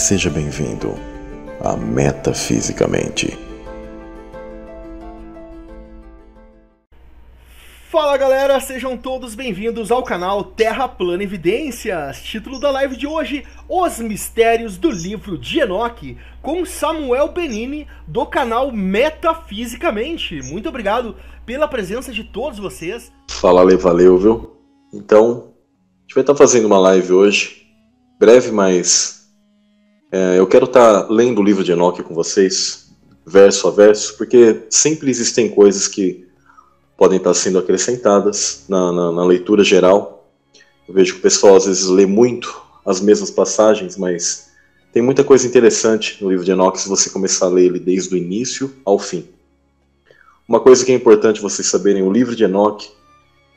Seja bem-vindo a Metafisicamente. Fala galera, sejam todos bem-vindos ao canal Terra Plana Evidências. Título da live de hoje: Os Mistérios do Livro de Enoque, com Samuel Benini, do canal Metafisicamente. Muito obrigado pela presença de todos vocês. Fala, Ale, valeu, viu? Então, a gente vai estar fazendo uma live hoje, breve, mas eu quero estar lendo o livro de Enoque com vocês, verso a verso, porque sempre existem coisas que podem estar sendo acrescentadas na leitura geral. Eu vejo que o pessoal às vezes lê muito as mesmas passagens, mas tem muita coisa interessante no livro de Enoque se você começar a ler ele desde o início ao fim. Uma coisa que é importante vocês saberem: o livro de Enoque,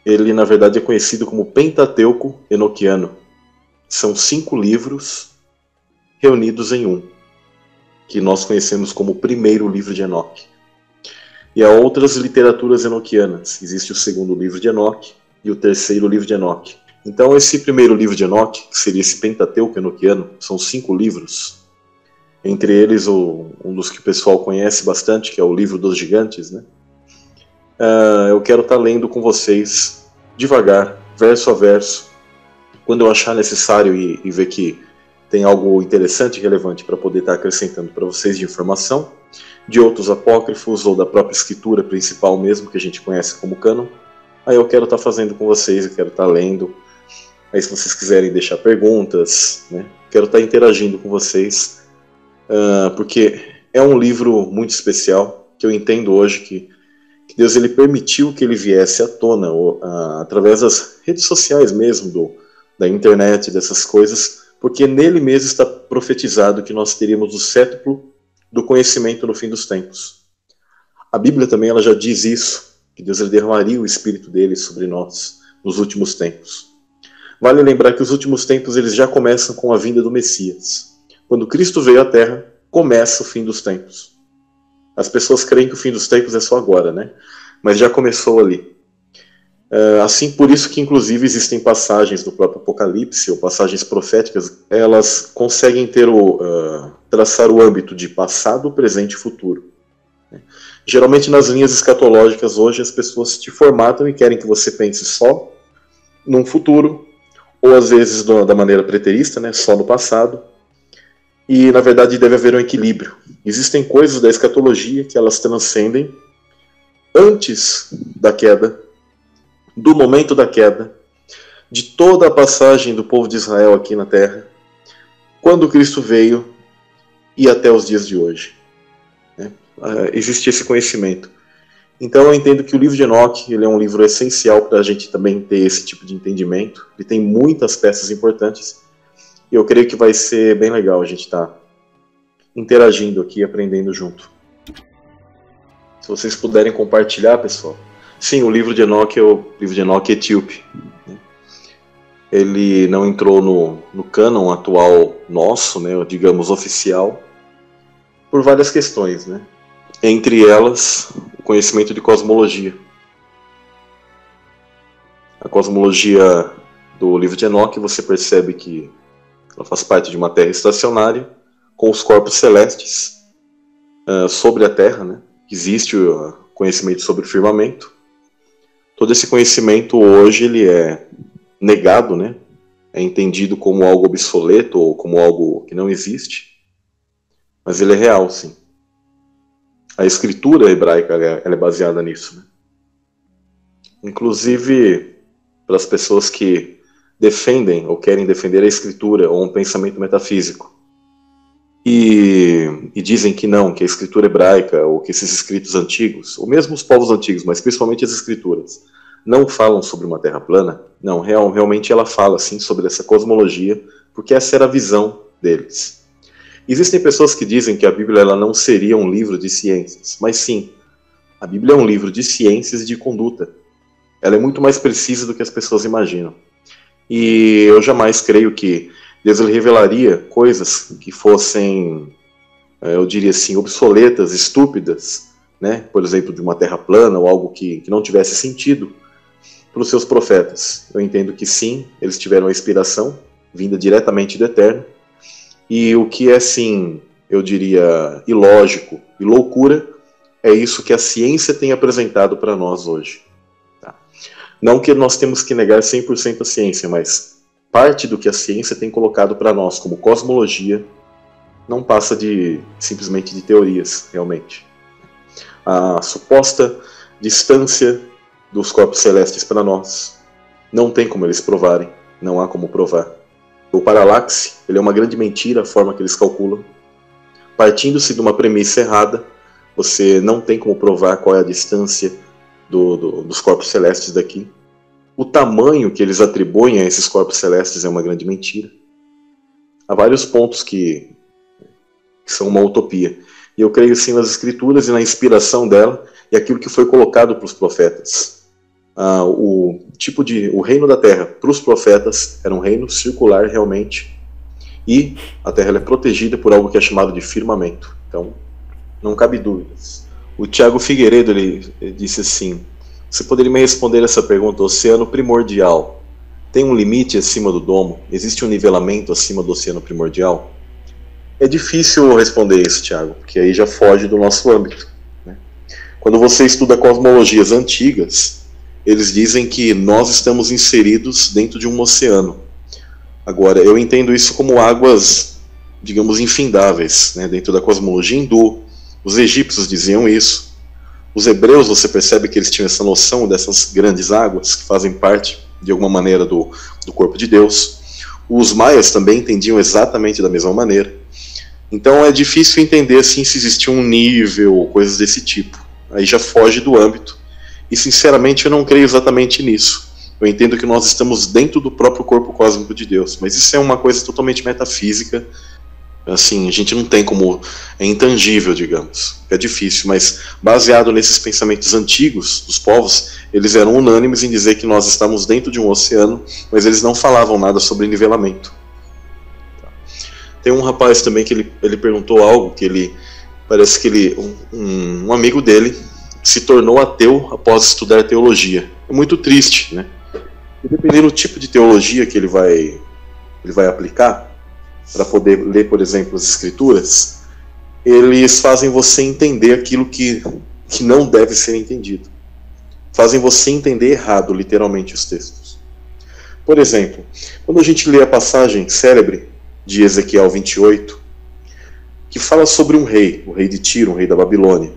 ele na verdade é conhecido como Pentateuco Enoquiano. São 5 livros reunidos em um, que nós conhecemos como o primeiro livro de Enoque. E há outras literaturas enoquianas. Existe o segundo livro de Enoque e o terceiro livro de Enoque. Então esse primeiro livro de Enoque, que seria esse Pentateuco Enoquiano, são 5 livros. Entre eles um dos que o pessoal conhece bastante, que é o Livro dos Gigantes, né? Eu quero estar lendo com vocês devagar, verso a verso. Quando eu achar necessário e ver que tem algo interessante e relevante para poder estar acrescentando para vocês de informação, de outros apócrifos ou da própria escritura principal mesmo, que a gente conhece como cânon, aí eu quero estar fazendo com vocês, eu quero estar lendo. Aí se vocês quiserem deixar perguntas, né, quero estar interagindo com vocês, porque é um livro muito especial, que eu entendo hoje que Deus ele permitiu que ele viesse à tona, através das redes sociais mesmo, da internet, dessas coisas, porque nele mesmo está profetizado que nós teríamos o sétuplo do conhecimento no fim dos tempos. A Bíblia também ela já diz isso, que Deus ele derramaria o Espírito dele sobre nós nos últimos tempos. Vale lembrar que os últimos tempos eles já começam com a vinda do Messias. Quando Cristo veio à Terra, começa o fim dos tempos. As pessoas creem que o fim dos tempos é só agora, né? Mas já começou ali. Assim, por isso que inclusive existem passagens do próprio Apocalipse, ou passagens proféticas, elas conseguem ter traçar o âmbito de passado, presente e futuro. Geralmente nas linhas escatológicas hoje as pessoas te formatam e querem que você pense só num futuro, ou às vezes da maneira preterista, né, só no passado, e na verdade deve haver um equilíbrio. Existem coisas da escatologia que elas transcendem antes da queda, do momento da queda, de toda a passagem do povo de Israel aqui na Terra, quando Cristo veio e até os dias de hoje. Existe esse conhecimento. Então eu entendo que o livro de Enoque ele é um livro essencial para a gente também ter esse tipo de entendimento. Ele tem muitas peças importantes e eu creio que vai ser bem legal a gente estar interagindo aqui, aprendendo junto. Se vocês puderem compartilhar, pessoal. Sim, o livro de Enoque é o livro de Enoque etíope. Ele não entrou no cânon atual nosso, né, digamos oficial, por várias questões, né? Entre elas, o conhecimento de cosmologia. A cosmologia do livro de Enoque, você percebe que ela faz parte de uma Terra estacionária, com os corpos celestes sobre a Terra, né? Existe o conhecimento sobre o firmamento. Todo esse conhecimento hoje ele é negado, né? É entendido como algo obsoleto ou como algo que não existe, mas ele é real, sim. A escritura hebraica ela é baseada nisso, né? Inclusive para as pessoas que defendem ou querem defender a escritura ou um pensamento metafísico e dizem que não, que a escritura hebraica ou que esses escritos antigos, ou mesmo os povos antigos, mas principalmente as escrituras, não falam sobre uma terra plana. Não, realmente ela fala sim sobre essa cosmologia, porque essa era a visão deles. Existem pessoas que dizem que a Bíblia ela não seria um livro de ciências, mas sim, a Bíblia é um livro de ciências e de conduta. Ela é muito mais precisa do que as pessoas imaginam. E eu jamais creio que Deus ele revelaria coisas que fossem, eu diria assim, obsoletas, estúpidas, né? Por exemplo, de uma terra plana ou algo que não tivesse sentido para os seus profetas. Eu entendo que sim, eles tiveram a inspiração vinda diretamente do Eterno, E o que é, sim, eu diria, ilógico e loucura, é isso que a ciência tem apresentado para nós hoje. Tá? Não que nós temos que negar 100% a ciência, mas parte do que a ciência tem colocado para nós como cosmologia não passa simplesmente de teorias, realmente. A suposta distância dos corpos celestes para nós não tem como eles provarem, não há como provar. O paralaxe, ele é uma grande mentira, a forma que eles calculam. Partindo-se de uma premissa errada, você não tem como provar qual é a distância dos corpos celestes daqui. O tamanho que eles atribuem a esses corpos celestes é uma grande mentira. Há vários pontos que são uma utopia. E eu creio sim nas escrituras e na inspiração dela e aquilo que foi colocado para os profetas. O reino da terra para os profetas era um reino circular realmente, e a terra ela é protegida por algo que é chamado de firmamento. Então não cabe dúvidas. O Tiago Figueiredo ele disse assim: você poderia me responder essa pergunta? O oceano primordial tem um limite acima do domo? Existe um nivelamento acima do oceano primordial? É difícil responder isso, Tiago, porque aí já foge do nosso âmbito, né? Quando você estuda cosmologias antigas, eles dizem que nós estamos inseridos dentro de um oceano. Agora, eu entendo isso como águas, digamos, infindáveis, né? Dentro da cosmologia hindu, os egípcios diziam isso. Os hebreus, você percebe que eles tinham essa noção dessas grandes águas que fazem parte, de alguma maneira, do corpo de Deus. Os maias também entendiam exatamente da mesma maneira. Então é difícil entender assim, se existia um nível ou coisas desse tipo. Aí já foge do âmbito. E sinceramente eu não creio exatamente nisso. Eu entendo que nós estamos dentro do próprio corpo cósmico de Deus. Mas isso é uma coisa totalmente metafísica. Assim, a gente não tem como... É intangível, digamos. É difícil, mas baseado nesses pensamentos antigos dos povos, eles eram unânimes em dizer que nós estamos dentro de um oceano, mas eles não falavam nada sobre nivelamento. Tem um rapaz também que ele perguntou algo que ele... Parece que um amigo dele se tornou ateu após estudar teologia. É muito triste, né? E dependendo do tipo de teologia que ele vai aplicar, para poder ler, por exemplo, as escrituras, eles fazem você entender aquilo que não deve ser entendido. Fazem você entender errado, literalmente, os textos. Por exemplo, quando a gente lê a passagem célebre de Ezequiel 28, que fala sobre um rei, o rei de Tiro, um rei da Babilônia.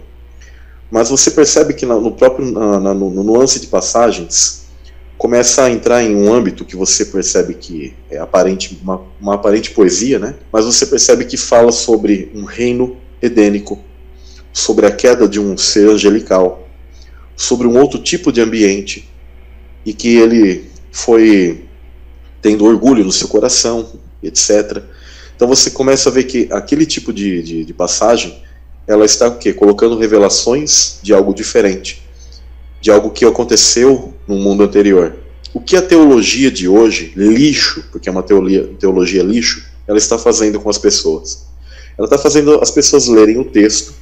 Mas você percebe que no nuance de passagens, começa a entrar em um âmbito que você percebe que é aparente, uma aparente poesia, né? Mas você percebe que fala sobre um reino edênico, sobre a queda de um ser angelical, sobre um outro tipo de ambiente, e que ele foi tendo orgulho no seu coração, etc. Então você começa a ver que aquele tipo de passagem, ela está o quê? Colocando revelações de algo diferente, de algo que aconteceu no mundo anterior. O que a teologia de hoje, lixo, porque é uma teologia lixo, ela está fazendo com as pessoas? Ela está fazendo as pessoas lerem o texto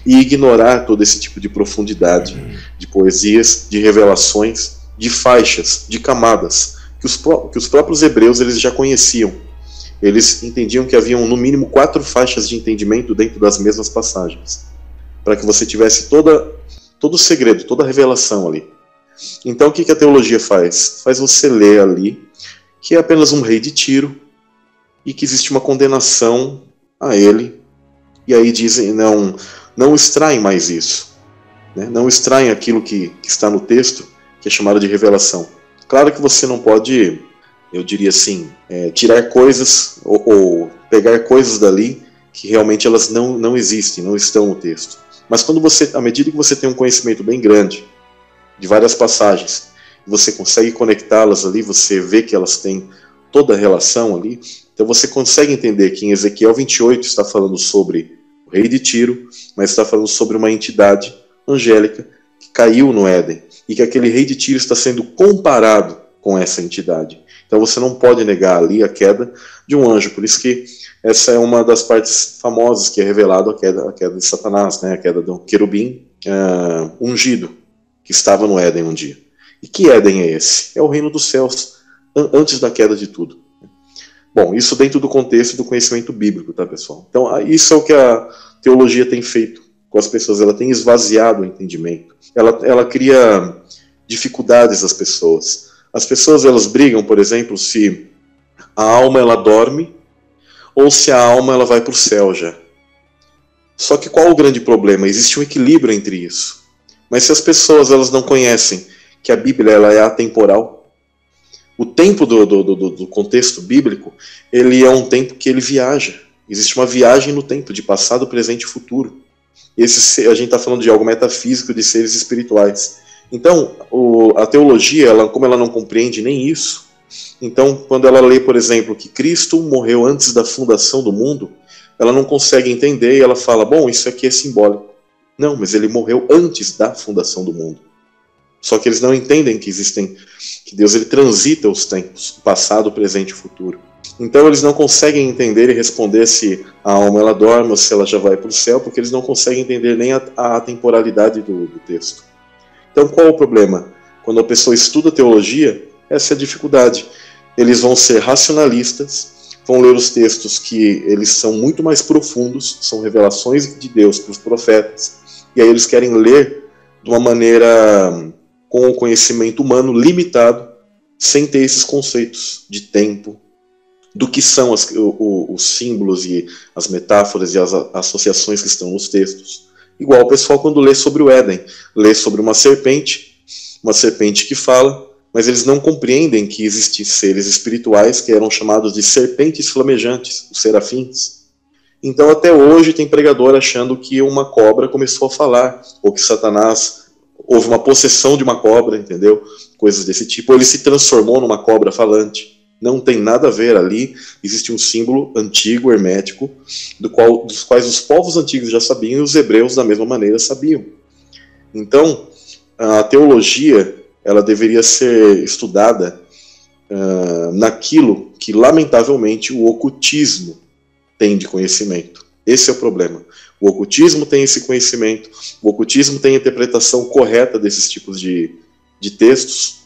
e ignorar todo esse tipo de profundidade, de poesias, de revelações, de faixas, de camadas, que os próprios hebreus eles já conheciam. Eles entendiam que haviam no mínimo 4 faixas de entendimento dentro das mesmas passagens, para que você tivesse todo o segredo, toda a revelação ali. Então o que a teologia faz? Faz você ler ali que é apenas um rei de Tiro e que existe uma condenação a ele, e aí dizem, não extraem mais isso, né? Não extraem aquilo que está no texto, que é chamado de revelação. Claro que você não pode, eu diria assim, tirar coisas ou pegar coisas dali que realmente elas não existem, não estão no texto. Mas quando à medida que você tem um conhecimento bem grande de várias passagens, você consegue conectá-las ali, você vê que elas têm toda a relação ali, então você consegue entender que em Ezequiel 28 está falando sobre o rei de Tiro, mas está falando sobre uma entidade angélica que caiu no Éden, e que aquele rei de Tiro está sendo comparado com essa entidade. Então você não pode negar ali a queda de um anjo, por isso que essa é uma das partes famosas que é revelado a queda de Satanás, né? A queda do querubim ungido, que estava no Éden um dia. E que Éden é esse? É o reino dos céus, antes da queda de tudo. Bom, isso dentro do contexto do conhecimento bíblico, tá, pessoal? Então, isso é o que a teologia tem feito com as pessoas. Ela tem esvaziado o entendimento. Ela cria dificuldades às pessoas. As pessoas, elas brigam, por exemplo, se a alma ela dorme ou se a alma ela vai para o céu já. Só que qual o grande problema? Existe um equilíbrio entre isso. Mas se as pessoas elas não conhecem que a Bíblia ela é atemporal, o tempo do contexto bíblico, ele é um tempo que ele viaja. Existe uma viagem no tempo, de passado, presente e futuro. A gente está falando de algo metafísico, de seres espirituais. Então, a teologia, como ela não compreende nem isso, então, quando ela lê, por exemplo, que Cristo morreu antes da fundação do mundo, ela não consegue entender e ela fala, bom, isso aqui é simbólico. Não, mas ele morreu antes da fundação do mundo. Só que eles não entendem que Deus ele transita os tempos, passado, presente e futuro. Então eles não conseguem entender e responder se a alma ela dorme ou se ela já vai para o céu, porque eles não conseguem entender nem a temporalidade do texto. Então qual é o problema? Quando a pessoa estuda teologia, essa é a dificuldade. Eles vão ser racionalistas, vão ler os textos que eles são muito mais profundos, são revelações de Deus para os profetas, e aí eles querem ler de uma maneira com o conhecimento humano limitado, sem ter esses conceitos de tempo, do que são os símbolos e as metáforas e as associações que estão nos textos. Igual o pessoal quando lê sobre o Éden, lê sobre uma serpente que fala, mas eles não compreendem que existem seres espirituais que eram chamados de serpentes flamejantes, os serafins. Então até hoje tem pregador achando que uma cobra começou a falar, ou que Satanás houve uma possessão de uma cobra, entendeu? Coisas desse tipo. Ou ele se transformou numa cobra falante. Não tem nada a ver ali. Existe um símbolo antigo, hermético, dos quais os povos antigos já sabiam e os hebreus da mesma maneira sabiam. Então, a teologia ela deveria ser estudada naquilo que, lamentavelmente, o ocultismo tem de conhecimento. Esse é o problema. O ocultismo tem esse conhecimento, o ocultismo tem a interpretação correta desses tipos de textos,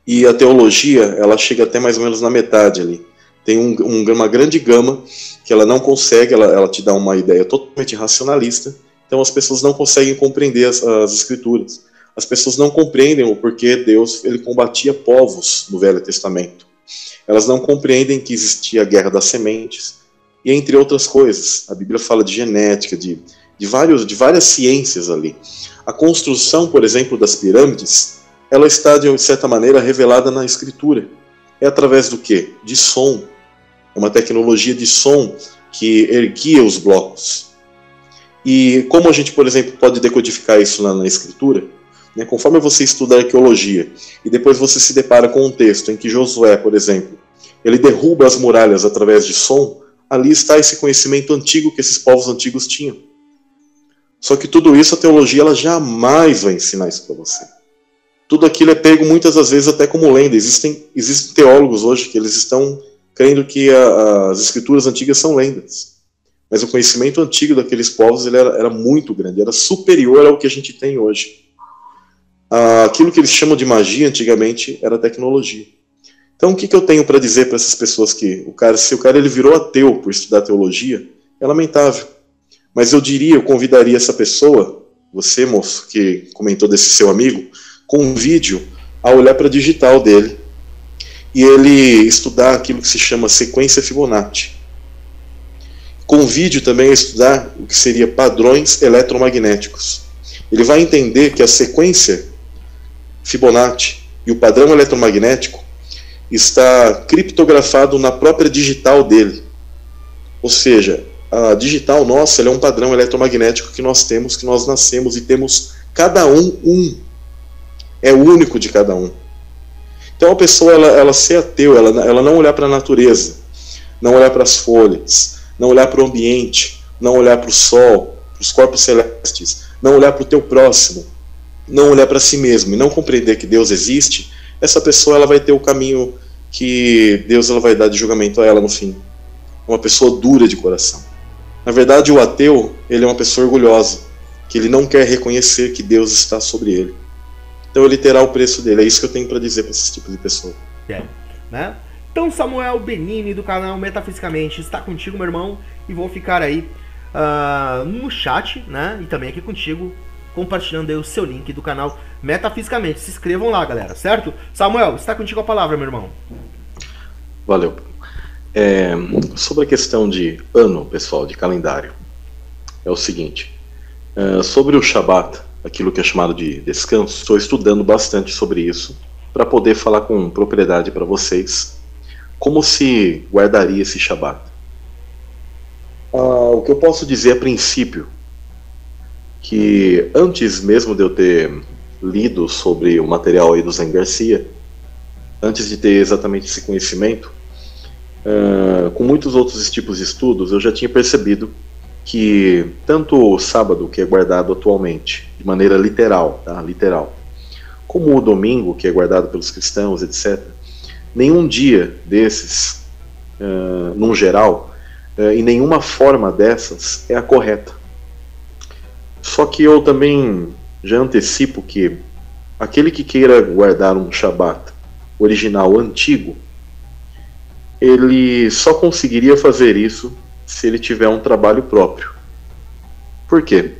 e a teologia, ela chega até mais ou menos na metade ali. Tem uma grande gama que ela não consegue, ela te dá uma ideia totalmente racionalista, então as pessoas não conseguem compreender as escrituras. As pessoas não compreendem o porquê Deus ele combatia povos no Velho Testamento. Elas não compreendem que existia a guerra das sementes, e entre outras coisas. A Bíblia fala de genética, de várias ciências ali. A construção, por exemplo, das pirâmides, ela está, de certa maneira, revelada na Escritura. É através do quê? De som. É uma tecnologia de som que erguia os blocos. E como a gente, por exemplo, pode decodificar isso na Escritura? Conforme você estuda arqueologia, e depois você se depara com um texto em que Josué, por exemplo, ele derruba as muralhas através de som, ali está esse conhecimento antigo que esses povos antigos tinham. Só que tudo isso, a teologia ela jamais vai ensinar isso para você. Tudo aquilo é pego muitas das vezes até como lenda. Existem teólogos hoje que eles estão crendo que as escrituras antigas são lendas. Mas o conhecimento antigo daqueles povos ele era muito grande, era superior ao que a gente tem hoje. Aquilo que eles chamam de magia antigamente era tecnologia. Então o que eu tenho para dizer para essas pessoas que se o cara ele virou ateu por estudar teologia, é lamentável. Mas eu convidaria essa pessoa, você moço, que comentou desse seu amigo, convide-o a olhar para a digital dele e ele estudar aquilo que se chama sequência Fibonacci. Convide-o também a estudar o que seria padrões eletromagnéticos. Ele vai entender que a sequência Fibonacci e o padrão eletromagnético está criptografado na própria digital dele. Ou seja, a digital nossa é um padrão eletromagnético que nós temos, que nós nascemos e temos cada um. É único de cada um. Então a pessoa, ela ser ateu, ela não olhar para a natureza, não olhar para as folhas, não olhar para o ambiente, não olhar para o sol, para os corpos celestes, não olhar para o teu próximo, não olhar para si mesmo e não compreender que Deus existe, essa pessoa ela vai ter o caminho que Deus ela vai dar de julgamento a ela no fim. Uma pessoa dura de coração. Na verdade, o ateu ele é uma pessoa orgulhosa, que ele não quer reconhecer que Deus está sobre ele. Então ele terá o preço dele. É isso que eu tenho para dizer para esse tipo de pessoa. Né? Então, Samuel Benini, do canal Metafisicamente, está contigo, meu irmão, e vou ficar aí no chat, né, e também aqui contigo, compartilhando aí o seu link do canal Metafisicamente. Se inscrevam lá, galera, certo? Samuel, está contigo a palavra, meu irmão. Valeu. Sobre a questão de ano, pessoal, de calendário, é o seguinte, sobre o Shabat, aquilo que é chamado de descanso, estou estudando bastante sobre isso, para poder falar com propriedade para vocês como se guardaria esse Shabat. O que eu posso dizer a princípio, que antes mesmo de eu ter lido sobre o material aí do Zen Garcia, antes de ter exatamente esse conhecimento, com muitos outros tipos de estudos, eu já tinha percebido que tanto o sábado, que é guardado atualmente de maneira literal, tá? Literal, como o domingo, que é guardado pelos cristãos, etc., nenhum dia desses, num geral, e nenhuma forma dessas é a correta. Só que eu também já antecipo que aquele que queira guardar um Shabat original antigo, ele só conseguiria fazer isso se ele tiver um trabalho próprio. Por quê?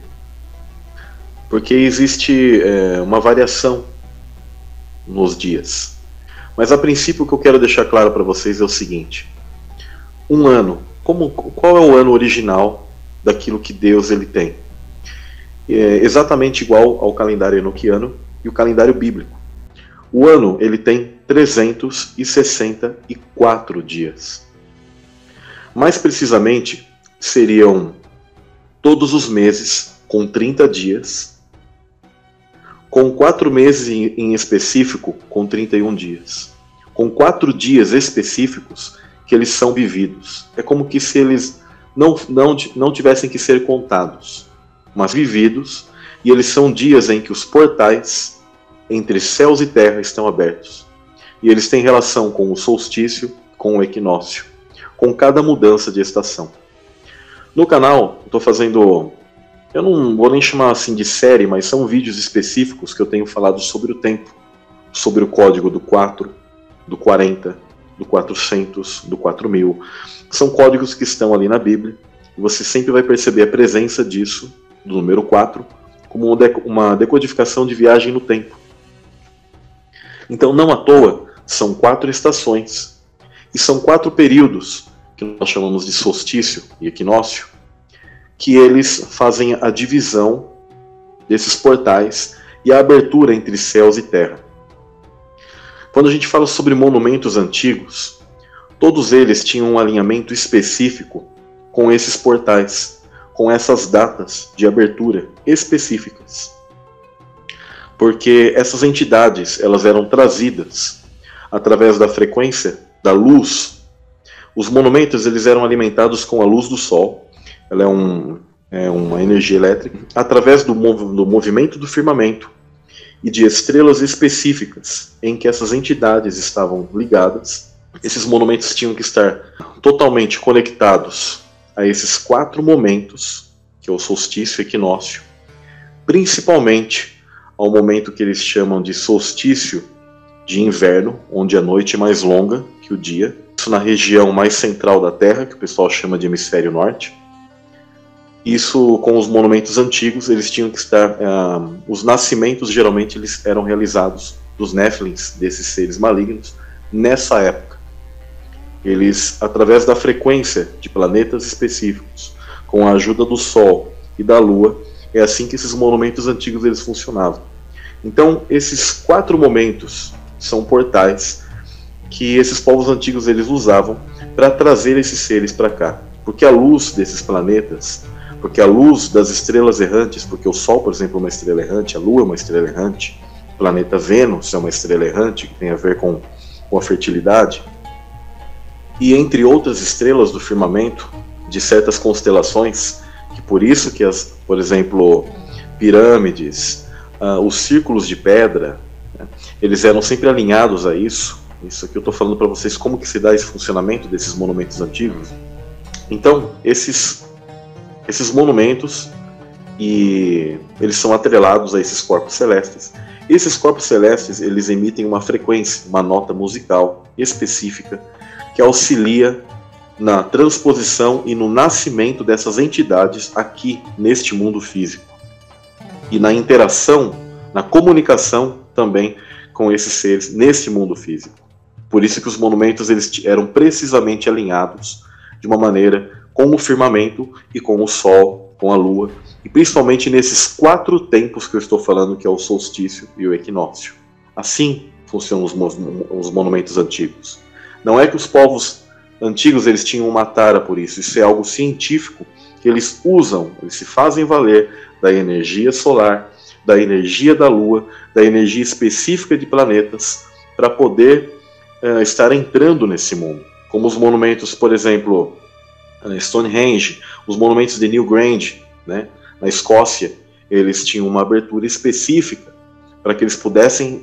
Porque existe uma variação nos dias. Mas a princípio o que eu quero deixar claro para vocês é o seguinte: um ano, qual é o ano original daquilo que Deus ele tem? É exatamente igual ao calendário enoquiano e o calendário bíblico. O ano ele tem 364 dias. Mais precisamente, seriam todos os meses com 30 dias, com 4 meses em específico com 31 dias, com 4 dias específicos que eles são vividos. É como que se eles não tivessem que ser contados, mas vividos, e eles são dias em que os portais entre céus e terra estão abertos. E eles têm relação com o solstício, com o equinócio, com cada mudança de estação. No canal, estou fazendo, eu não vou nem chamar assim de série, mas são vídeos específicos que eu tenho falado sobre o tempo, sobre o código do 4, do 40, do 400, do 4000. São códigos que estão ali na Bíblia, e você sempre vai perceber a presença disso, do número 4, como uma decodificação de viagem no tempo. Então, não à toa, são 4 estações, e são 4 períodos, que nós chamamos de solstício e equinócio, que eles fazem a divisão desses portais e a abertura entre céus e terra. Quando a gente fala sobre monumentos antigos, todos eles tinham um alinhamento específico com esses portais, com essas datas de abertura específicas. Porque essas entidades, elas eram trazidas através da frequência da luz. Os monumentos, eles eram alimentados com a luz do sol. Ela é uma energia elétrica, através do movimento do firmamento e de estrelas específicas em que essas entidades estavam ligadas. Esses monumentos tinham que estar totalmente conectados a esses 4 momentos, que é o solstício e equinócio, principalmente ao momento que eles chamam de solstício de inverno, onde a noite é mais longa que o dia, isso na região mais central da Terra, que o pessoal chama de hemisfério norte. Isso, com os monumentos antigos, eles tinham que estar, os nascimentos geralmente eles eram realizados dos Néfilins, desses seres malignos, nessa época. Eles, através da frequência de planetas específicos, com a ajuda do Sol e da Lua, é assim que esses monumentos antigos eles funcionavam. Então, esses 4 momentos são portais que esses povos antigos eles usavam para trazer esses seres para cá. Porque a luz desses planetas, porque a luz das estrelas errantes, porque o Sol, por exemplo, é uma estrela errante, a Lua é uma estrela errante, o planeta Vênus é uma estrela errante, que tem a ver com a fertilidade, e entre outras estrelas do firmamento, de certas constelações, que por isso que por exemplo, pirâmides, os círculos de pedra, né, eles eram sempre alinhados a isso. Isso aqui eu estou falando para vocês como que se dá esse funcionamento desses monumentos antigos. Então, esses monumentos, e eles são atrelados a esses corpos celestes. Esses corpos celestes, eles emitem uma frequência, uma nota musical específica, que auxilia na transposição e no nascimento dessas entidades aqui neste mundo físico. E na interação, na comunicação também com esses seres neste mundo físico. Por isso que os monumentos eles eram precisamente alinhados de uma maneira com o firmamento e com o sol, com a lua, e principalmente nesses 4 tempos que eu estou falando, que é o solstício e o equinócio. Assim funcionam os monumentos antigos. Não é que os povos antigos eles tinham uma tara por isso. Isso é algo científico que eles usam, eles se fazem valer da energia solar, da energia da lua, da energia específica de planetas para poder estar entrando nesse mundo. Como os monumentos, por exemplo, Stonehenge, os monumentos de Newgrange, né, na Escócia, eles tinham uma abertura específica para que eles pudessem...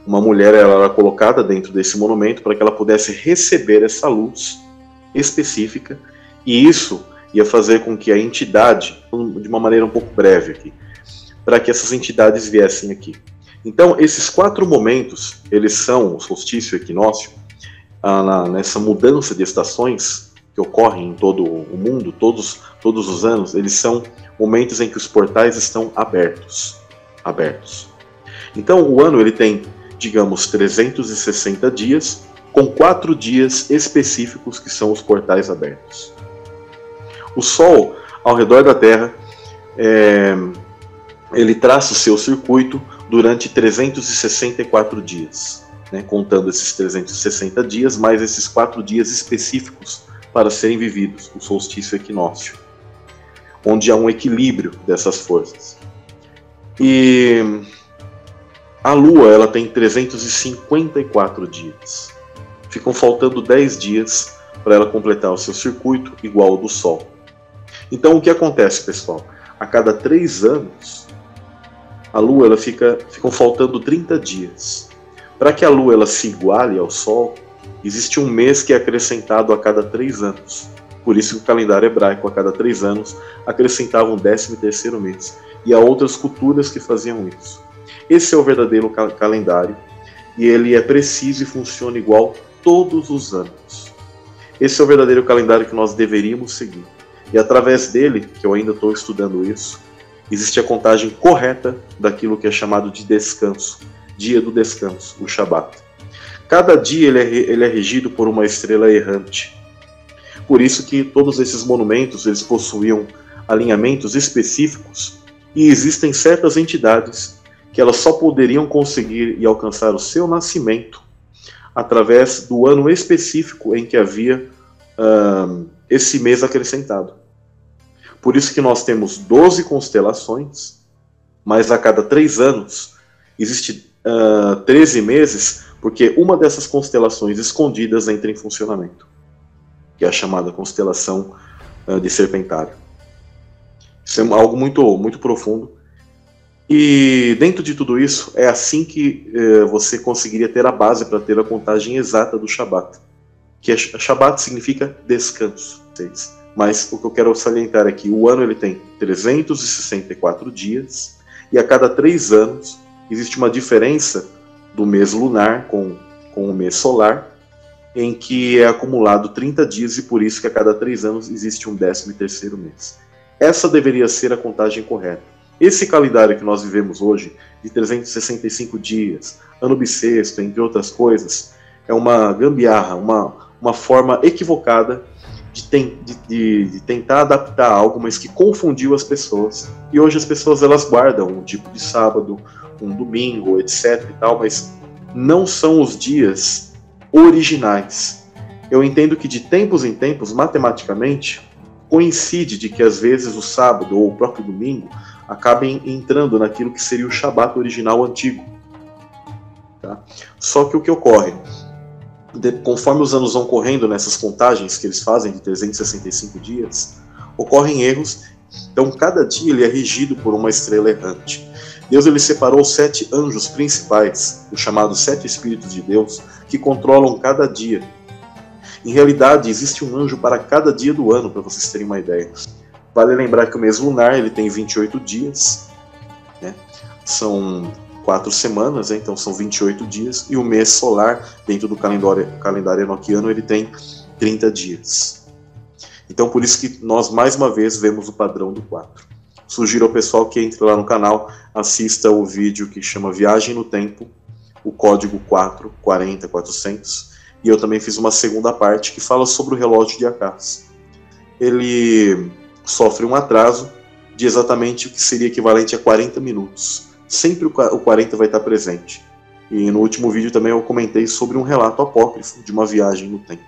uma mulher ela era colocada dentro desse monumento para que ela pudesse receber essa luz específica, e isso ia fazer com que a entidade, de uma maneira um pouco breve aqui, para que essas entidades viessem aqui. Então, esses 4 momentos, eles são o solstício e o equinócio, nessa mudança de estações que ocorrem em todo o mundo, todos os anos, eles são momentos em que os portais estão abertos. Então, o ano ele tem, digamos, 360 dias, com 4 dias específicos que são os portais abertos. O Sol, ao redor da Terra, ele traça o seu circuito durante 364 dias, né, contando esses 360 dias, mais esses 4 dias específicos para serem vividos, o solstício e o equinócio, onde há um equilíbrio dessas forças. E a Lua ela tem 354 dias. Ficam faltando 10 dias para ela completar o seu circuito igual ao do Sol. Então o que acontece, pessoal? A cada 3 anos, a Lua ela ficam faltando 30 dias. Para que a Lua ela se iguale ao Sol, existe um mês que é acrescentado a cada 3 anos. Por isso que o calendário hebraico, a cada 3 anos, acrescentava um 13º mês. E há outras culturas que faziam isso. Esse é o verdadeiro calendário, e ele é preciso e funciona igual todos os anos. Esse é o verdadeiro calendário que nós deveríamos seguir. E através dele, que eu ainda estou estudando isso, existe a contagem correta daquilo que é chamado de descanso, dia do descanso, o Shabat. Cada dia ele é regido por uma estrela errante. Por isso que todos esses monumentos eles possuíam alinhamentos específicos, e existem certas entidades que elas só poderiam conseguir e alcançar o seu nascimento através do ano específico em que havia esse mês acrescentado. Por isso que nós temos 12 constelações, mas a cada 3 anos existe 13 meses, porque uma dessas constelações escondidas entra em funcionamento, que é a chamada constelação de Serpentário. Isso é algo muito, muito profundo. E dentro de tudo isso, é assim que você conseguiria ter a base para ter a contagem exata do Shabat. Que Shabat significa descanso. Mas o que eu quero salientar é que o ano ele tem 364 dias, e a cada 3 anos existe uma diferença do mês lunar com o mês solar, em que é acumulado 30 dias, e por isso que a cada 3 anos existe um 13º mês. Essa deveria ser a contagem correta. Esse calendário que nós vivemos hoje, de 365 dias, ano bissexto, entre outras coisas, é uma gambiarra, uma forma equivocada de tentar adaptar algo, mas que confundiu as pessoas. E hoje as pessoas elas guardam um tipo de sábado, um domingo, etc. e tal, mas não são os dias originais. Eu entendo que de tempos em tempos, matematicamente, coincide de que às vezes o sábado ou o próprio domingo acabem entrando naquilo que seria o Shabat original antigo. Tá? Só que o que ocorre? Conforme os anos vão correndo nessas contagens que eles fazem de 365 dias, ocorrem erros. Então cada dia ele é regido por uma estrela errante. Deus ele separou 7 anjos principais, os chamados 7 Espíritos de Deus, que controlam cada dia. Em realidade, existe um anjo para cada dia do ano, para vocês terem uma ideia. Vale lembrar que o mês lunar ele tem 28 dias, né? São 4 semanas, então são 28 dias, e o mês solar, dentro do calendário enoquiano, ele tem 30 dias. Então por isso que nós mais uma vez vemos o padrão do 4. Sugiro ao pessoal que entre lá no canal, assista o vídeo que chama Viagem no Tempo, o código 4040400, e eu também fiz uma segunda parte que fala sobre o relógio de Acás. Ele sofre um atraso de exatamente o que seria equivalente a 40 minutos. Sempre o 40 vai estar presente. E no último vídeo também eu comentei sobre um relato apócrifo de uma viagem no tempo.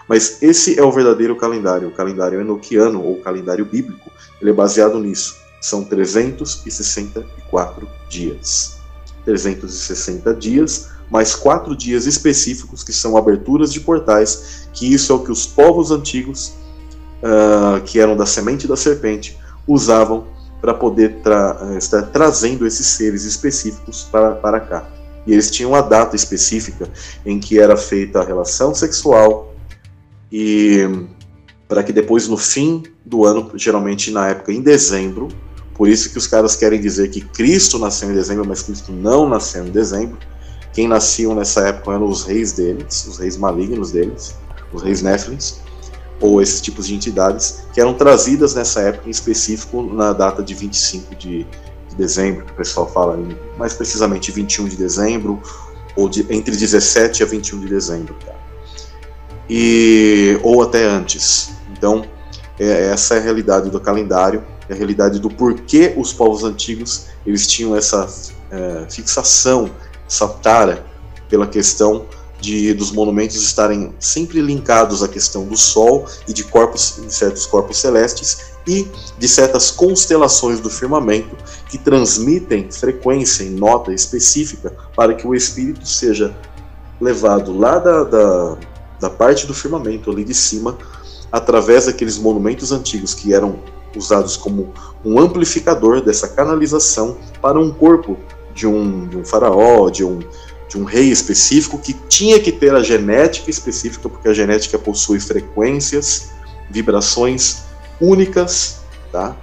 Mas esse é o verdadeiro calendário. O calendário enoquiano, ou calendário bíblico, ele é baseado nisso. São 364 dias. 360 dias, mais 4 dias específicos, que são aberturas de portais, que isso é o que os povos antigos, que eram da semente da serpente, usavam para poder estar trazendo esses seres específicos para cá. E eles tinham a data específica em que era feita a relação sexual, e para que depois, no fim do ano, geralmente na época em dezembro, por isso que os caras querem dizer que Cristo nasceu em dezembro, mas Cristo não nasceu em dezembro. Quem nasciam nessa época eram os reis deles, os reis malignos deles, os reis Néfilins, ou esses tipos de entidades, que eram trazidas nessa época em específico na data de 25 de dezembro, que o pessoal fala, mais precisamente 21 de dezembro, ou entre 17 a 21 de dezembro, tá? Ou até antes. Então, essa é a realidade do calendário, é a realidade do porquê os povos antigos eles tinham essa fixação, essa tara pela questão dos monumentos estarem sempre linkados à questão do Sol e de certos corpos celestes e de certas constelações do firmamento que transmitem frequência e nota específica para que o espírito seja levado lá da parte do firmamento, ali de cima, através daqueles monumentos antigos que eram usados como um amplificador dessa canalização para um corpo de um faraó, de um rei específico, que tinha que ter a genética específica, porque a genética possui frequências, vibrações únicas, tá?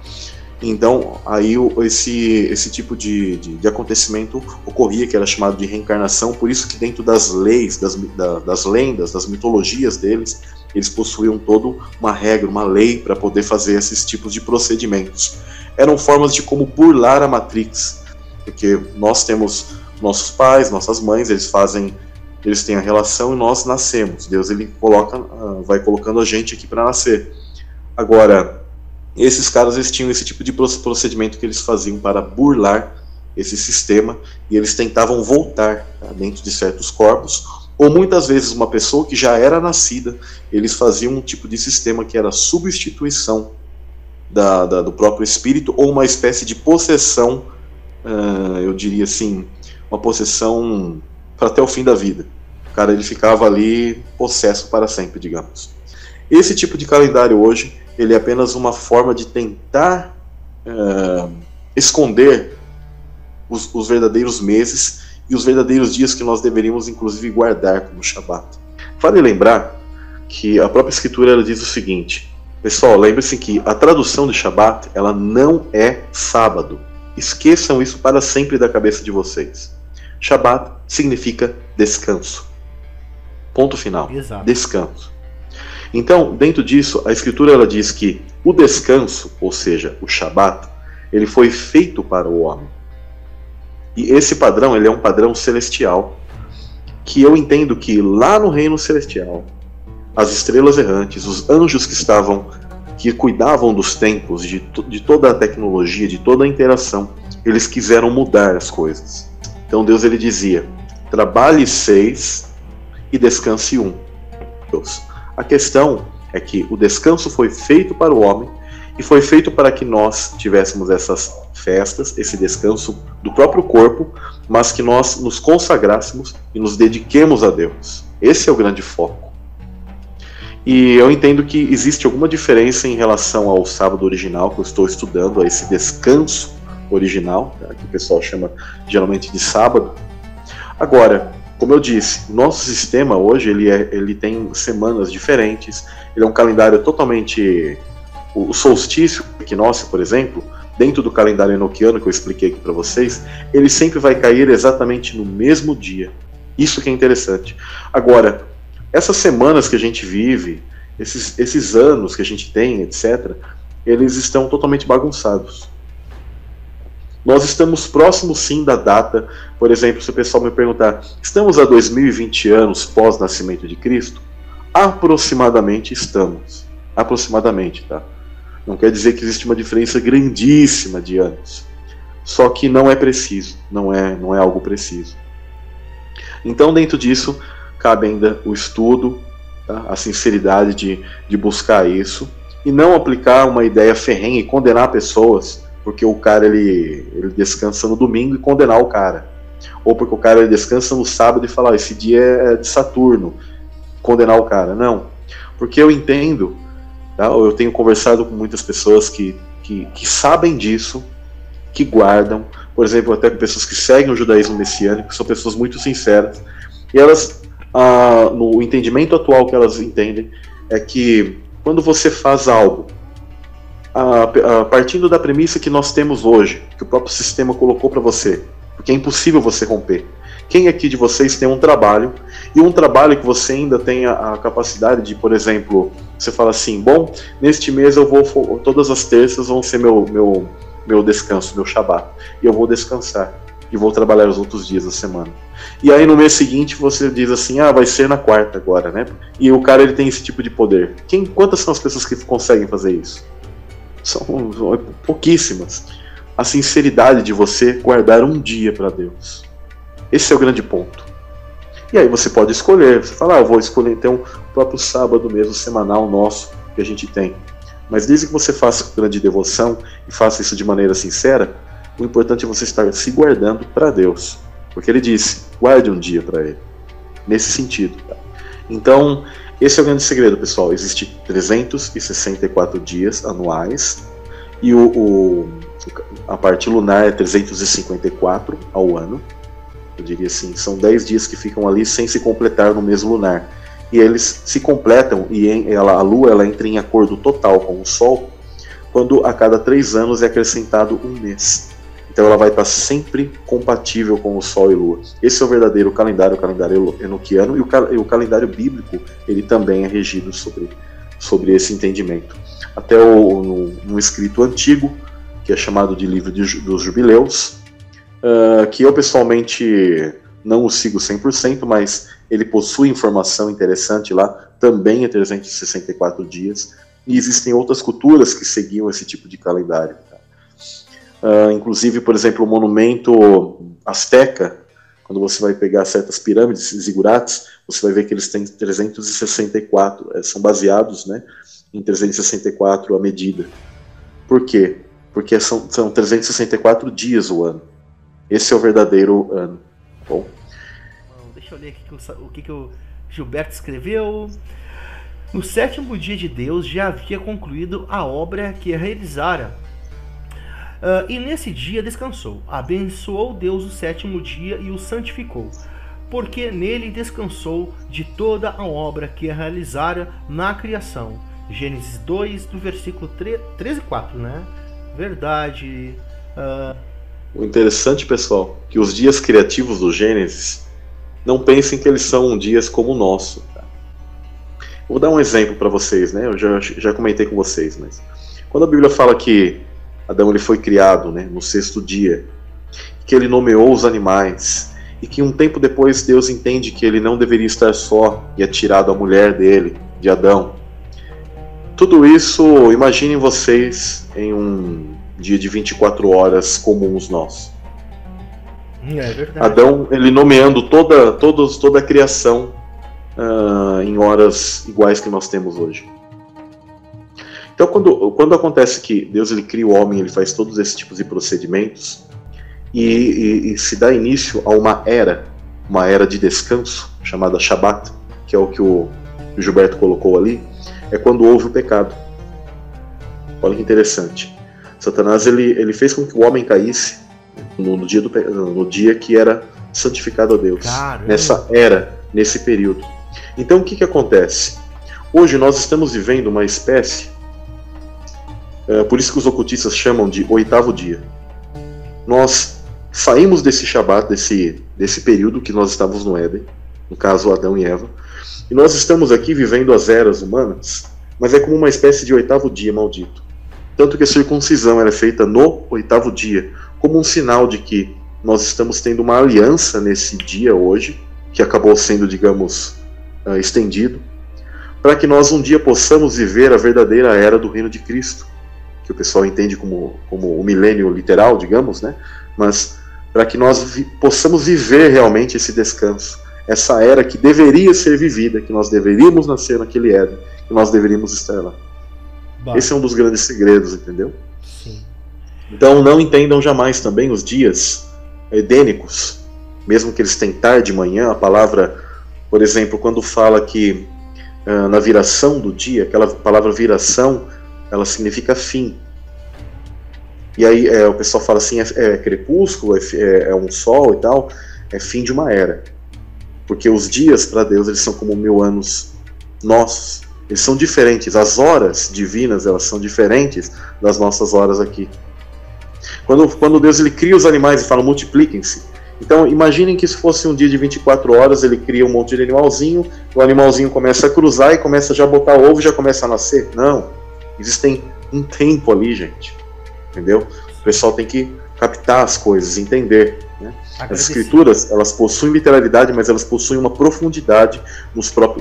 Então, aí esse tipo de acontecimento ocorria, que era chamado de reencarnação, por isso que dentro das leis, das lendas, das mitologias deles, eles possuíam toda uma regra, uma lei para poder fazer esses tipos de procedimentos. Eram formas de como burlar a Matrix, porque nós temos nossos pais, nossas mães, eles têm a relação e nós nascemos. Deus ele vai colocando a gente aqui para nascer. Agora, esses caras eles tinham esse tipo de procedimento que eles faziam para burlar esse sistema, e eles tentavam voltar, tá, dentro de certos corpos, ou muitas vezes uma pessoa que já era nascida, eles faziam um tipo de sistema que era substituição do próprio espírito, ou uma espécie de possessão, eu diria assim, uma possessão para até o fim da vida. O cara ele ficava ali possesso para sempre, digamos. Esse tipo de calendário hoje, ele é apenas uma forma de tentar esconder os verdadeiros meses e os verdadeiros dias que nós deveríamos inclusive guardar como Shabat. Vale lembrar que a própria escritura ela diz o seguinte: pessoal, lembre-se que a tradução de Shabat ela não é sábado. Esqueçam isso para sempre da cabeça de vocês. Shabat significa descanso. Ponto final. Exato. Descanso. Então, dentro disso, a escritura ela diz que o descanso, ou seja, o Shabat, ele foi feito para o homem. E esse padrão, ele é um padrão celestial, que eu entendo que lá no reino celestial, as estrelas errantes, os anjos que cuidavam dos tempos, de toda a tecnologia, de toda a interação, eles quiseram mudar as coisas. Então Deus ele dizia: trabalhe 6 e descanse 1. A questão é que o descanso foi feito para o homem e foi feito para que nós tivéssemos essas festas, esse descanso do próprio corpo, mas que nós nos consagrássemos e nos dediquemos a Deus. Esse é o grande foco. E eu entendo que existe alguma diferença em relação ao sábado original, que eu estou estudando, a esse descanso original, né, que o pessoal chama geralmente de sábado. Agora, como eu disse, o nosso sistema hoje ele tem semanas diferentes, ele é um calendário totalmente... O solstício equinócio, por exemplo, dentro do calendário enoquiano que eu expliquei aqui para vocês, ele sempre vai cair exatamente no mesmo dia. Isso que é interessante. Agora, essas semanas que a gente vive, esses anos que a gente tem, etc., eles estão totalmente bagunçados. Nós estamos próximos sim da data. Por exemplo, se o pessoal me perguntar, estamos a 2020 anos pós-nascimento de Cristo? Aproximadamente estamos. Aproximadamente, tá? Não quer dizer que existe uma diferença grandíssima de anos. Só que não é preciso, não é algo preciso. Então, dentro disso, cabe ainda o estudo, tá? A sinceridade de buscar isso, e não aplicar uma ideia ferrenha e condenar pessoas, porque o cara ele descansa no domingo e condenar o cara. Ou porque o cara ele descansa no sábado e falar, esse dia é de Saturno, condenar o cara. Não, porque eu entendo, tá? Eu tenho conversado com muitas pessoas que sabem disso, que guardam, por exemplo, até com pessoas que seguem o judaísmo messiânico, que são pessoas muito sinceras, e elas, no entendimento atual que elas entendem, é que quando você faz algo, partindo da premissa que nós temos hoje, que o próprio sistema colocou para você, porque é impossível você romper. Quem aqui de vocês tem um trabalho, e um trabalho que você ainda tem a capacidade de, por exemplo, você fala assim, bom, neste mês eu vou, todas as terças vão ser meu descanso, meu Shabat, e eu vou descansar, e vou trabalhar os outros dias da semana. E aí no mês seguinte você diz assim, vai ser na quarta agora, né? E o cara ele tem esse tipo de poder. Quantas são as pessoas que conseguem fazer isso? São pouquíssimas. A sinceridade de você guardar um dia para Deus. Esse é o grande ponto. E aí você pode escolher. Você fala, eu vou escolher então o próprio sábado mesmo, semanal nosso, que a gente tem. Mas desde que você faça com grande devoção e faça isso de maneira sincera, o importante é você estar se guardando para Deus. Porque ele disse, guarde um dia para Ele. Nesse sentido. Tá? Então, esse é o grande segredo, pessoal. Existem 364 dias anuais e a parte lunar é 354 ao ano. Eu diria assim, são 10 dias que ficam ali sem se completar no mês lunar. E eles se completam e a Lua ela entra em acordo total com o Sol quando a cada 3 anos é acrescentado um mês. Então ela vai estar sempre compatível com o Sol e Lua. Esse é o verdadeiro calendário, o calendário enoquiano, e o calendário bíblico ele também é regido sobre esse entendimento. Até no escrito antigo, que é chamado de Livro dos Jubileus, que eu pessoalmente não o sigo 100%, mas ele possui informação interessante lá, também é 364 dias, e existem outras culturas que seguiam esse tipo de calendário. Inclusive, por exemplo, o monumento azteca, quando você vai pegar certas pirâmides, zigurates, você vai ver que eles têm 364, são baseados, né, em 364 a medida. Por quê? Porque são 364 dias o ano. Esse é o verdadeiro ano. Bom, deixa eu ler aqui o que o Gilberto escreveu. No 7º dia de Deus já havia concluído a obra que realizara. E nesse dia descansou. Abençoou Deus o 7º dia e o santificou, porque nele descansou de toda a obra que realizara na criação. Gênesis 2, do versículo 13 e 4, né? Verdade. O interessante, pessoal, que os dias criativos do Gênesis, não pensem que eles são dias como o nosso. Tá? Vou dar um exemplo para vocês, né? Eu já comentei com vocês, mas quando a Bíblia fala que Adão ele foi criado, né, no 6º dia, que ele nomeou os animais, e que um tempo depois Deus entende que ele não deveria estar só e é tirado a mulher dele, de Adão. Tudo isso, imaginem vocês em um dia de 24 horas comuns nossos. É verdade. Adão, ele nomeando toda a criação em horas iguais que nós temos hoje. Então, quando acontece que Deus ele cria o homem, ele faz todos esses tipos de procedimentos e se dá início a uma era de descanso, chamada Shabat, que é o que o Gilberto colocou ali, é quando houve o pecado. Olha que interessante. Satanás ele fez com que o homem caísse no dia que era santificado a Deus. Caramba. Nesse período. Então, o que acontece? Hoje nós estamos vivendo uma espécie Por isso que os ocultistas chamam de oitavo dia. Nós saímos desse Shabat, desse período que nós estávamos no Éden, no caso Adão e Eva, e nós estamos aqui vivendo as eras humanas, mas é como uma espécie de oitavo dia maldito. Tanto que a circuncisão era feita no oitavo dia, como um sinal de que nós estamos tendo uma aliança nesse dia hoje, que acabou sendo, digamos, estendido, para que nós um dia possamos viver a verdadeira era do reino de Cristo, que o pessoal entende como o milênio literal, digamos, né? Mas para que nós possamos viver realmente esse descanso, essa era que deveria ser vivida, que nós deveríamos nascer naquele Éden, que nós deveríamos estar lá. Esse é um dos grandes segredos, entendeu? Sim. Então não entendam jamais também os dias edênicos, mesmo que eles tenham tarde de manhã. A palavra, por exemplo, quando fala que na viração do dia, aquela palavra viração, ela significa fim. E aí o pessoal fala assim, é crepúsculo, é um sol e tal, é fim de uma era. Porque os dias para Deus, eles são como 1000 anos nossos. Eles são diferentes, as horas divinas, elas são diferentes das nossas horas aqui. Quando Deus ele cria os animais e fala multipliquem-se, então imaginem que se fosse um dia de 24 horas, ele cria um monte de animalzinho, o animalzinho começa a cruzar e começa já a botar ovo e já começa a nascer. Não, existem um tempo ali, gente, entendeu? O pessoal tem que captar as coisas, entender, né? As escrituras, elas possuem literalidade, mas elas possuem uma profundidade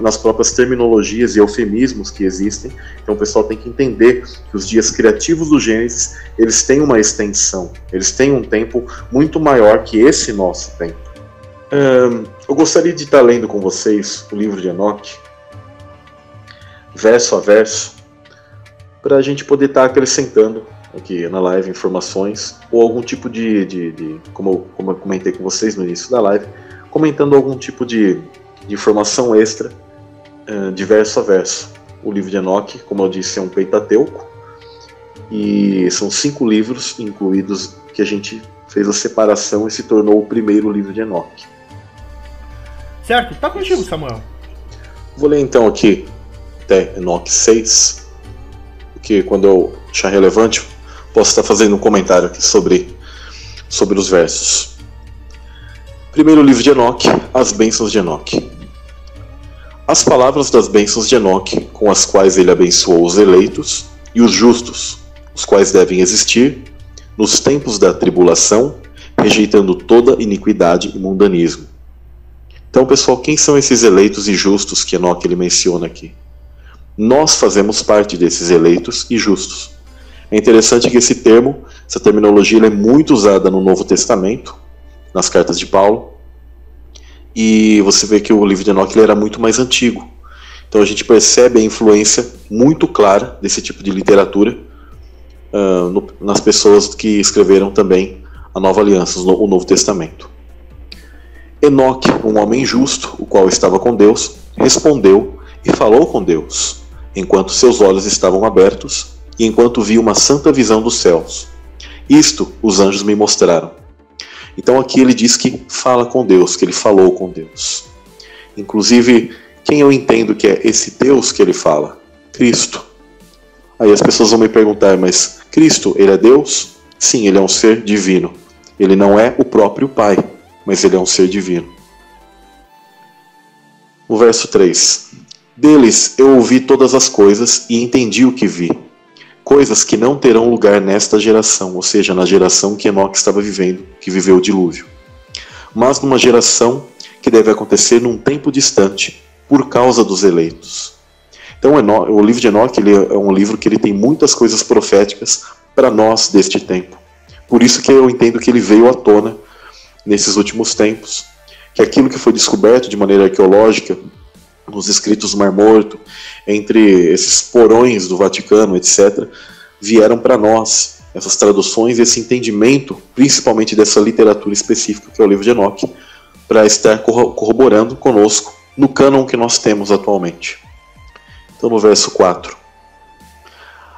nas próprias terminologias e eufemismos que existem. Então o pessoal tem que entender que os dias criativos do Gênesis, eles têm uma extensão, eles têm um tempo muito maior que esse nosso tempo. Eu gostaria de estar lendo com vocês o livro de Enoque, verso a verso, para a gente poder estar acrescentando aqui na live informações, ou algum tipo como eu comentei com vocês no início da live, comentando algum tipo de informação extra, de verso a verso. O livro de Enoque, como eu disse, é um Pentateuco, e são 5 livros incluídos que a gente fez a separação e se tornou o primeiro livro de Enoque. Certo, tá contigo, Samuel. Vou ler então aqui até Enoque 6, porque quando eu achar relevante, posso estar fazendo um comentário aqui sobre os versos. Primeiro livro de Enoque, as bênçãos de Enoque. As palavras das bênçãos de Enoque, com as quais ele abençoou os eleitos e os justos, os quais devem existir nos tempos da tribulação, rejeitando toda iniquidade e mundanismo. Então, pessoal, quem são esses eleitos e justos que Enoque ele menciona aqui? Nós fazemos parte desses eleitos e justos. É interessante que esse termo, essa terminologia, é muito usada no Novo Testamento, nas cartas de Paulo, e você vê que o livro de Enoque ele era muito mais antigo. Então a gente percebe a influência muito clara desse tipo de literatura nas pessoas que escreveram também a Nova Aliança, o Novo Testamento. Enoque, um homem justo, o qual estava com Deus, respondeu e falou com Deus, enquanto seus olhos estavam abertos, e enquanto vi uma santa visão dos céus. Isto os anjos me mostraram. Então aqui ele diz que fala com Deus, que ele falou com Deus. Inclusive, quem eu entendo que é esse Deus que ele fala? Cristo. Aí as pessoas vão me perguntar, mas Cristo, ele é Deus? Sim, ele é um ser divino. Ele não é o próprio Pai, mas ele é um ser divino. O verso 3. Deles eu ouvi todas as coisas e entendi o que vi. Coisas que não terão lugar nesta geração, ou seja, na geração que Enoque estava vivendo, que viveu o dilúvio. Mas numa geração que deve acontecer num tempo distante, por causa dos eleitos. Então o livro de Enoque ele é um livro que ele tem muitas coisas proféticas para nós deste tempo. Por isso que eu entendo que ele veio à tona nesses últimos tempos, que aquilo que foi descoberto de maneira arqueológica, nos escritos do Mar Morto, entre esses porões do Vaticano, etc., vieram para nós essas traduções e esse entendimento, principalmente dessa literatura específica, que é o livro de Enoque, para estar corroborando conosco no cânon que nós temos atualmente. Então, no verso 4.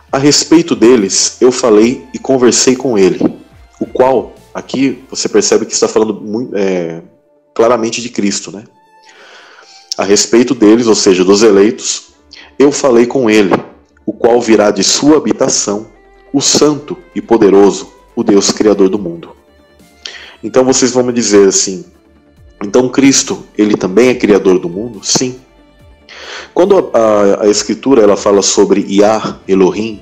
A respeito deles, eu falei e conversei com ele, o qual, aqui você percebe que está falando muito, claramente de Cristo, né? A respeito deles, ou seja, dos eleitos, eu falei com ele, o qual virá de sua habitação, o Santo e Poderoso, o Deus Criador do mundo. Então vocês vão me dizer assim, então Cristo, ele também é Criador do mundo? Sim. Quando a Escritura ela fala sobre Yah, Elohim,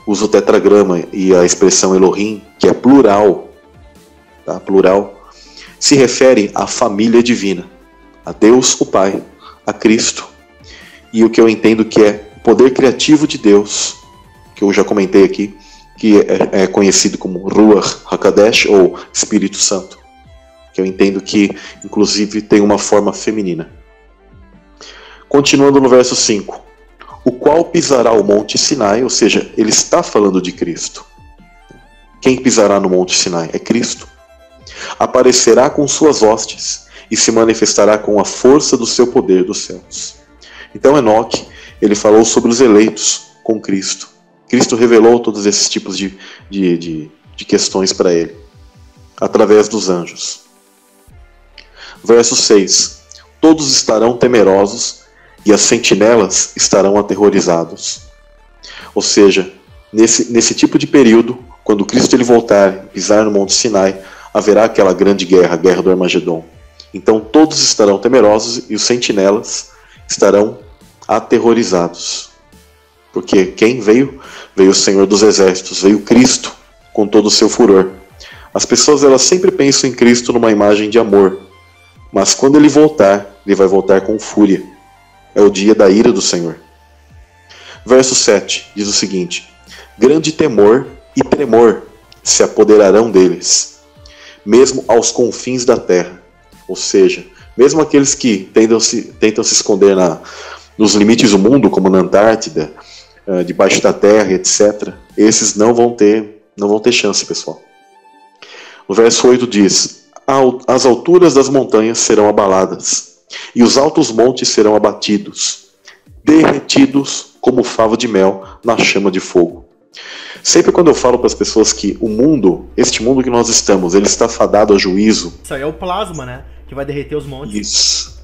usa o tetragrama e a expressão Elohim, que é plural, tá? Plural, se refere à família divina, a Deus o Pai, a Cristo, e o que eu entendo que é o poder criativo de Deus, que eu já comentei aqui, que é conhecido como Ruach HaKodesh, ou Espírito Santo, que eu entendo que, inclusive, tem uma forma feminina. Continuando no verso 5. O qual pisará o monte Sinai, ou seja, ele está falando de Cristo. Quem pisará no monte Sinai? É Cristo. Aparecerá com suas hostes e se manifestará com a força do seu poder dos céus. Então Enoque, ele falou sobre os eleitos com Cristo. Cristo revelou todos esses tipos de questões para ele, através dos anjos. Verso 6. Todos estarão temerosos e as sentinelas estarão aterrorizados. Ou seja, nesse tipo de período, quando Cristo ele voltar, pisar no Monte Sinai, haverá aquela grande guerra, a guerra do Armagedon. Então todos estarão temerosos e os sentinelas estarão aterrorizados. Porque quem veio? Veio o Senhor dos Exércitos, veio Cristo com todo o seu furor. As pessoas elas sempre pensam em Cristo numa imagem de amor, mas quando ele voltar, ele vai voltar com fúria. É o dia da ira do Senhor. Verso 7 diz o seguinte: grande temor e tremor se apoderarão deles, mesmo aos confins da terra. Ou seja, mesmo aqueles que tentam se esconder nos limites do mundo, como na Antártida, debaixo da terra, etc., esses não vão ter chance, pessoal. O verso 8 diz: as alturas das montanhas serão abaladas, e os altos montes serão abatidos, derretidos como favo de mel na chama de fogo. Sempre quando eu falo para as pessoas que o mundo, este mundo que nós estamos, ele está fadado a juízo. Isso aí é o plasma, né? Que vai derreter os montes. Isso.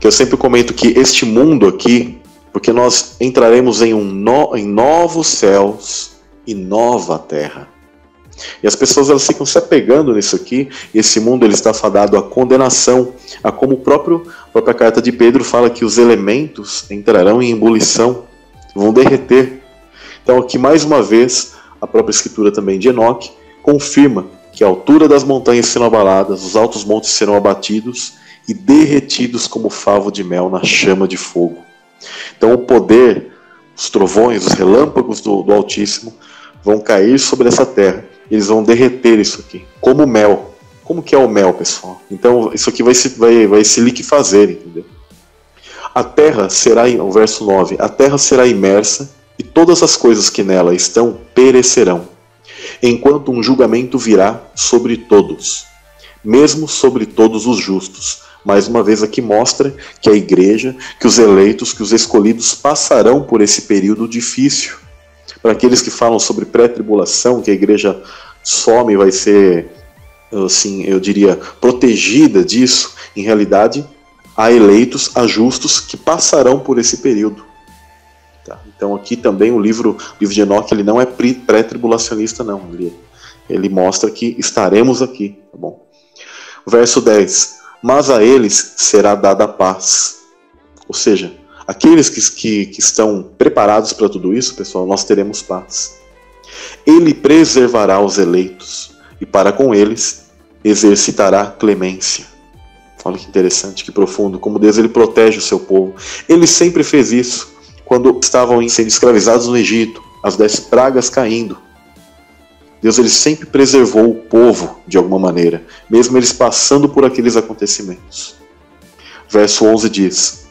Que eu sempre comento que este mundo aqui, porque nós entraremos em novos céus e nova terra. E as pessoas elas ficam se apegando nisso aqui, e esse mundo ele está fadado à condenação, a como a própria carta de Pedro fala que os elementos entrarão em ebulição, vão derreter. Então aqui mais uma vez, a própria escritura também de Enoque confirma que a altura das montanhas serão abaladas, os altos montes serão abatidos e derretidos como favo de mel na chama de fogo. Então o poder, os trovões, os relâmpagos do Altíssimo vão cair sobre essa terra. Eles vão derreter isso aqui, como mel. Como que é o mel, pessoal? Então isso aqui vai se liquefazer, entendeu? A terra será, o verso 9, a terra será imersa e todas as coisas que nela estão perecerão, enquanto um julgamento virá sobre todos, mesmo sobre todos os justos. Mais uma vez aqui mostra que a igreja, que os eleitos, que os escolhidos passarão por esse período difícil. Para aqueles que falam sobre pré-tribulação, que a igreja some e vai ser, assim, eu diria, protegida disso, em realidade, há eleitos, há justos que passarão por esse período. Tá? Então aqui também o livro de Enoque, ele não é pré-tribulacionista, não. Ele mostra que estaremos aqui. Tá bom? Verso 10. Mas a eles será dada a paz. Ou seja, aqueles que estão preparados para tudo isso, pessoal, nós teremos paz. Ele preservará os eleitos e para com eles exercitará clemência. Olha que interessante, que profundo, como Deus ele protege o seu povo. Ele sempre fez isso quando estavam sendo escravizados no Egito, as 10 pragas caindo. Deus ele sempre preservou o povo de alguma maneira, mesmo eles passando por aqueles acontecimentos. Verso 11 diz: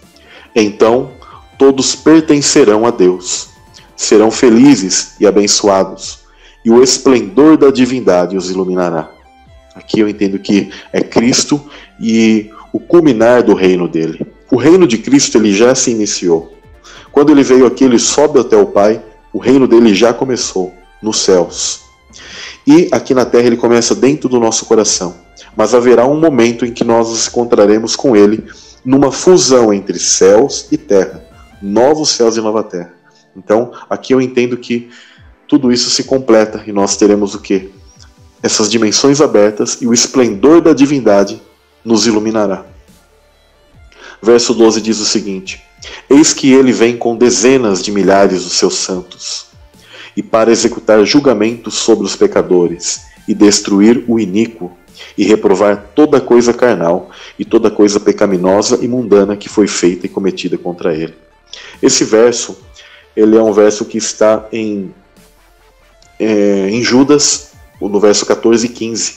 então todos pertencerão a Deus, serão felizes e abençoados, e o esplendor da divindade os iluminará. Aqui eu entendo que é Cristo e o culminar do reino dele. O reino de Cristo ele já se iniciou. Quando ele veio aqui, ele sobe até o Pai, o reino dele já começou nos céus. E aqui na terra ele começa dentro do nosso coração. Mas haverá um momento em que nós nos encontraremos com ele numa fusão entre céus e terra, novos céus e nova terra. Então, aqui eu entendo que tudo isso se completa e nós teremos o quê? Essas dimensões abertas e o esplendor da divindade nos iluminará. Verso 12 diz o seguinte: eis que ele vem com dezenas de milhares dos seus santos, e para executar julgamentos sobre os pecadores, e destruir o iníquo, e reprovar toda coisa carnal, e toda coisa pecaminosa e mundana que foi feita e cometida contra ele. Esse verso, ele é um verso que está em Judas, no verso 14 e 15.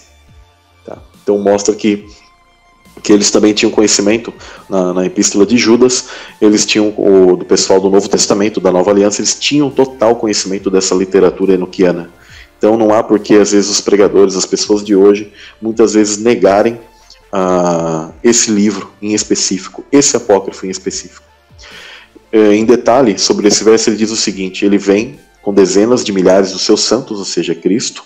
Tá? Então mostra que eles também tinham conhecimento na epístola de Judas, eles tinham, do pessoal do Novo Testamento, da Nova Aliança, eles tinham total conhecimento dessa literatura enoquiana. Então não há por que às vezes os pregadores, as pessoas de hoje, muitas vezes negarem esse livro em específico, esse apócrifo em específico. Em detalhe, sobre esse verso ele diz o seguinte: ele vem com dezenas de milhares dos seus santos, ou seja, Cristo,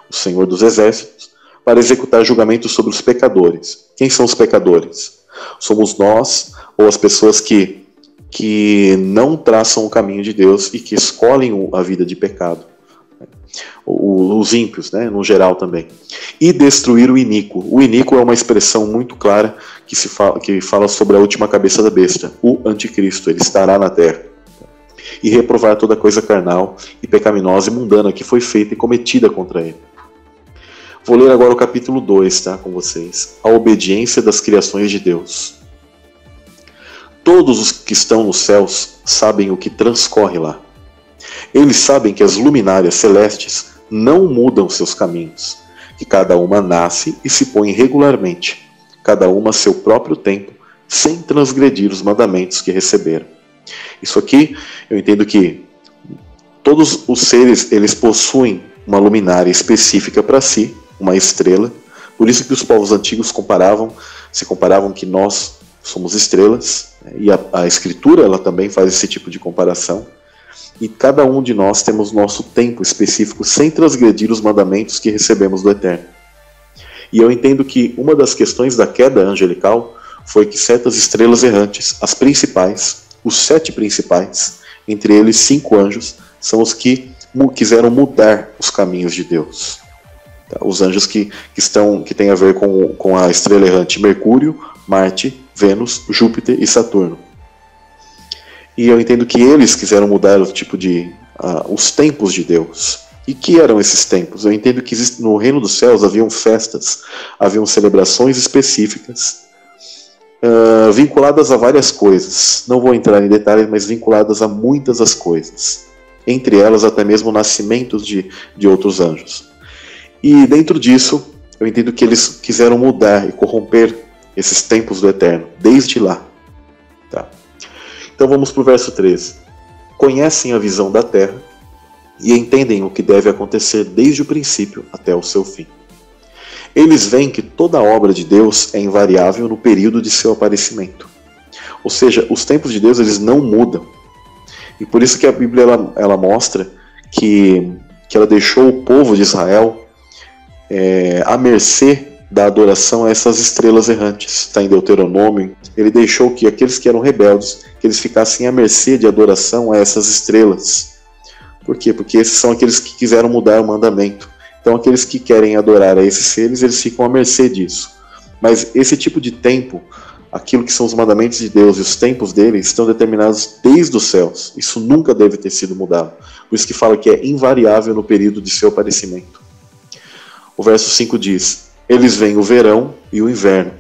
o Senhor dos Exércitos, para executar julgamentos sobre os pecadores. Quem são os pecadores? Somos nós, ou as pessoas que não traçam o caminho de Deus e que escolhem a vida de pecado. Os ímpios, né, no geral também. E destruir o iníquo. O iníquo é uma expressão muito clara que fala sobre a última cabeça da besta, o anticristo. Ele estará na terra. E reprovar toda coisa carnal e pecaminosa e mundana que foi feita e cometida contra ele. Vou ler agora o capítulo 2, tá, com vocês. A obediência das criações de Deus. Todos os que estão nos céus sabem o que transcorre lá. Eles sabem que as luminárias celestes não mudam seus caminhos, que cada uma nasce e se põe regularmente, cada uma a seu próprio tempo, sem transgredir os mandamentos que receberam. Isso aqui, eu entendo que todos os seres, eles possuem uma luminária específica para si, uma estrela. Por isso que os povos antigos se comparavam que nós somos estrelas, e a Escritura ela também faz esse tipo de comparação. E cada um de nós temos nosso tempo específico sem transgredir os mandamentos que recebemos do Eterno. E eu entendo que uma das questões da queda angelical foi que certas estrelas errantes, as principais, os 7 principais, entre eles 5 anjos, são os que quiseram mudar os caminhos de Deus. Os anjos que têm a ver com a estrela errante Mercúrio, Marte, Vênus, Júpiter e Saturno. E eu entendo que eles quiseram mudar os tempos de Deus. E que eram esses tempos? Eu entendo que no reino dos céus haviam festas, haviam celebrações específicas, vinculadas a várias coisas. Não vou entrar em detalhes, mas vinculadas a muitas as coisas. Entre elas até mesmo nascimentos de outros anjos. E dentro disso, eu entendo que eles quiseram mudar e corromper esses tempos do Eterno, desde lá. Tá? Então vamos para o verso 13. Conhecem a visão da terra e entendem o que deve acontecer desde o princípio até o seu fim. Eles veem que toda a obra de Deus é invariável no período de seu aparecimento. Ou seja, os tempos de Deus eles não mudam. E por isso que a Bíblia ela mostra que ela deixou o povo de Israel à mercê da adoração a essas estrelas errantes. Está em Deuteronômio. Ele deixou que aqueles que eram rebeldes, que eles ficassem à mercê de adoração a essas estrelas. Por quê? Porque esses são aqueles que quiseram mudar o mandamento. Então aqueles que querem adorar a esses seres, eles ficam à mercê disso. Mas esse tipo de tempo, aquilo que são os mandamentos de Deus e os tempos dele, estão determinados desde os céus. Isso nunca deve ter sido mudado. Por isso que fala que é invariável no período de seu aparecimento. O verso 5 diz: eles veem o verão e o inverno,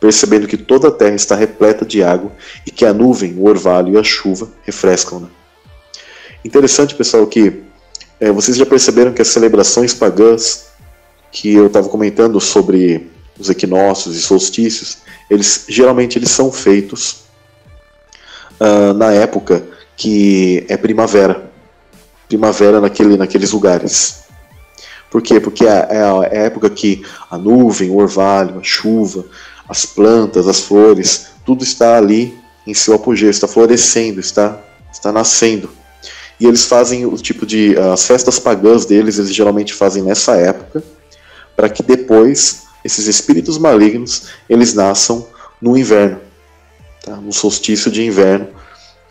percebendo que toda a terra está repleta de água e que a nuvem, o orvalho e a chuva refrescam-na. Interessante, pessoal, que vocês já perceberam que as celebrações pagãs, que eu estava comentando sobre os equinócios e solstícios, geralmente eles são feitos na época que é primavera naqueles lugares. Por quê? Porque é a época que a nuvem, o orvalho, a chuva, as plantas, as flores, tudo está ali em seu apogeu, está florescendo, está nascendo. E eles fazem o tipo de... as festas pagãs deles, eles geralmente fazem nessa época, para que depois esses espíritos malignos, eles nasçam no inverno, tá? No solstício de inverno,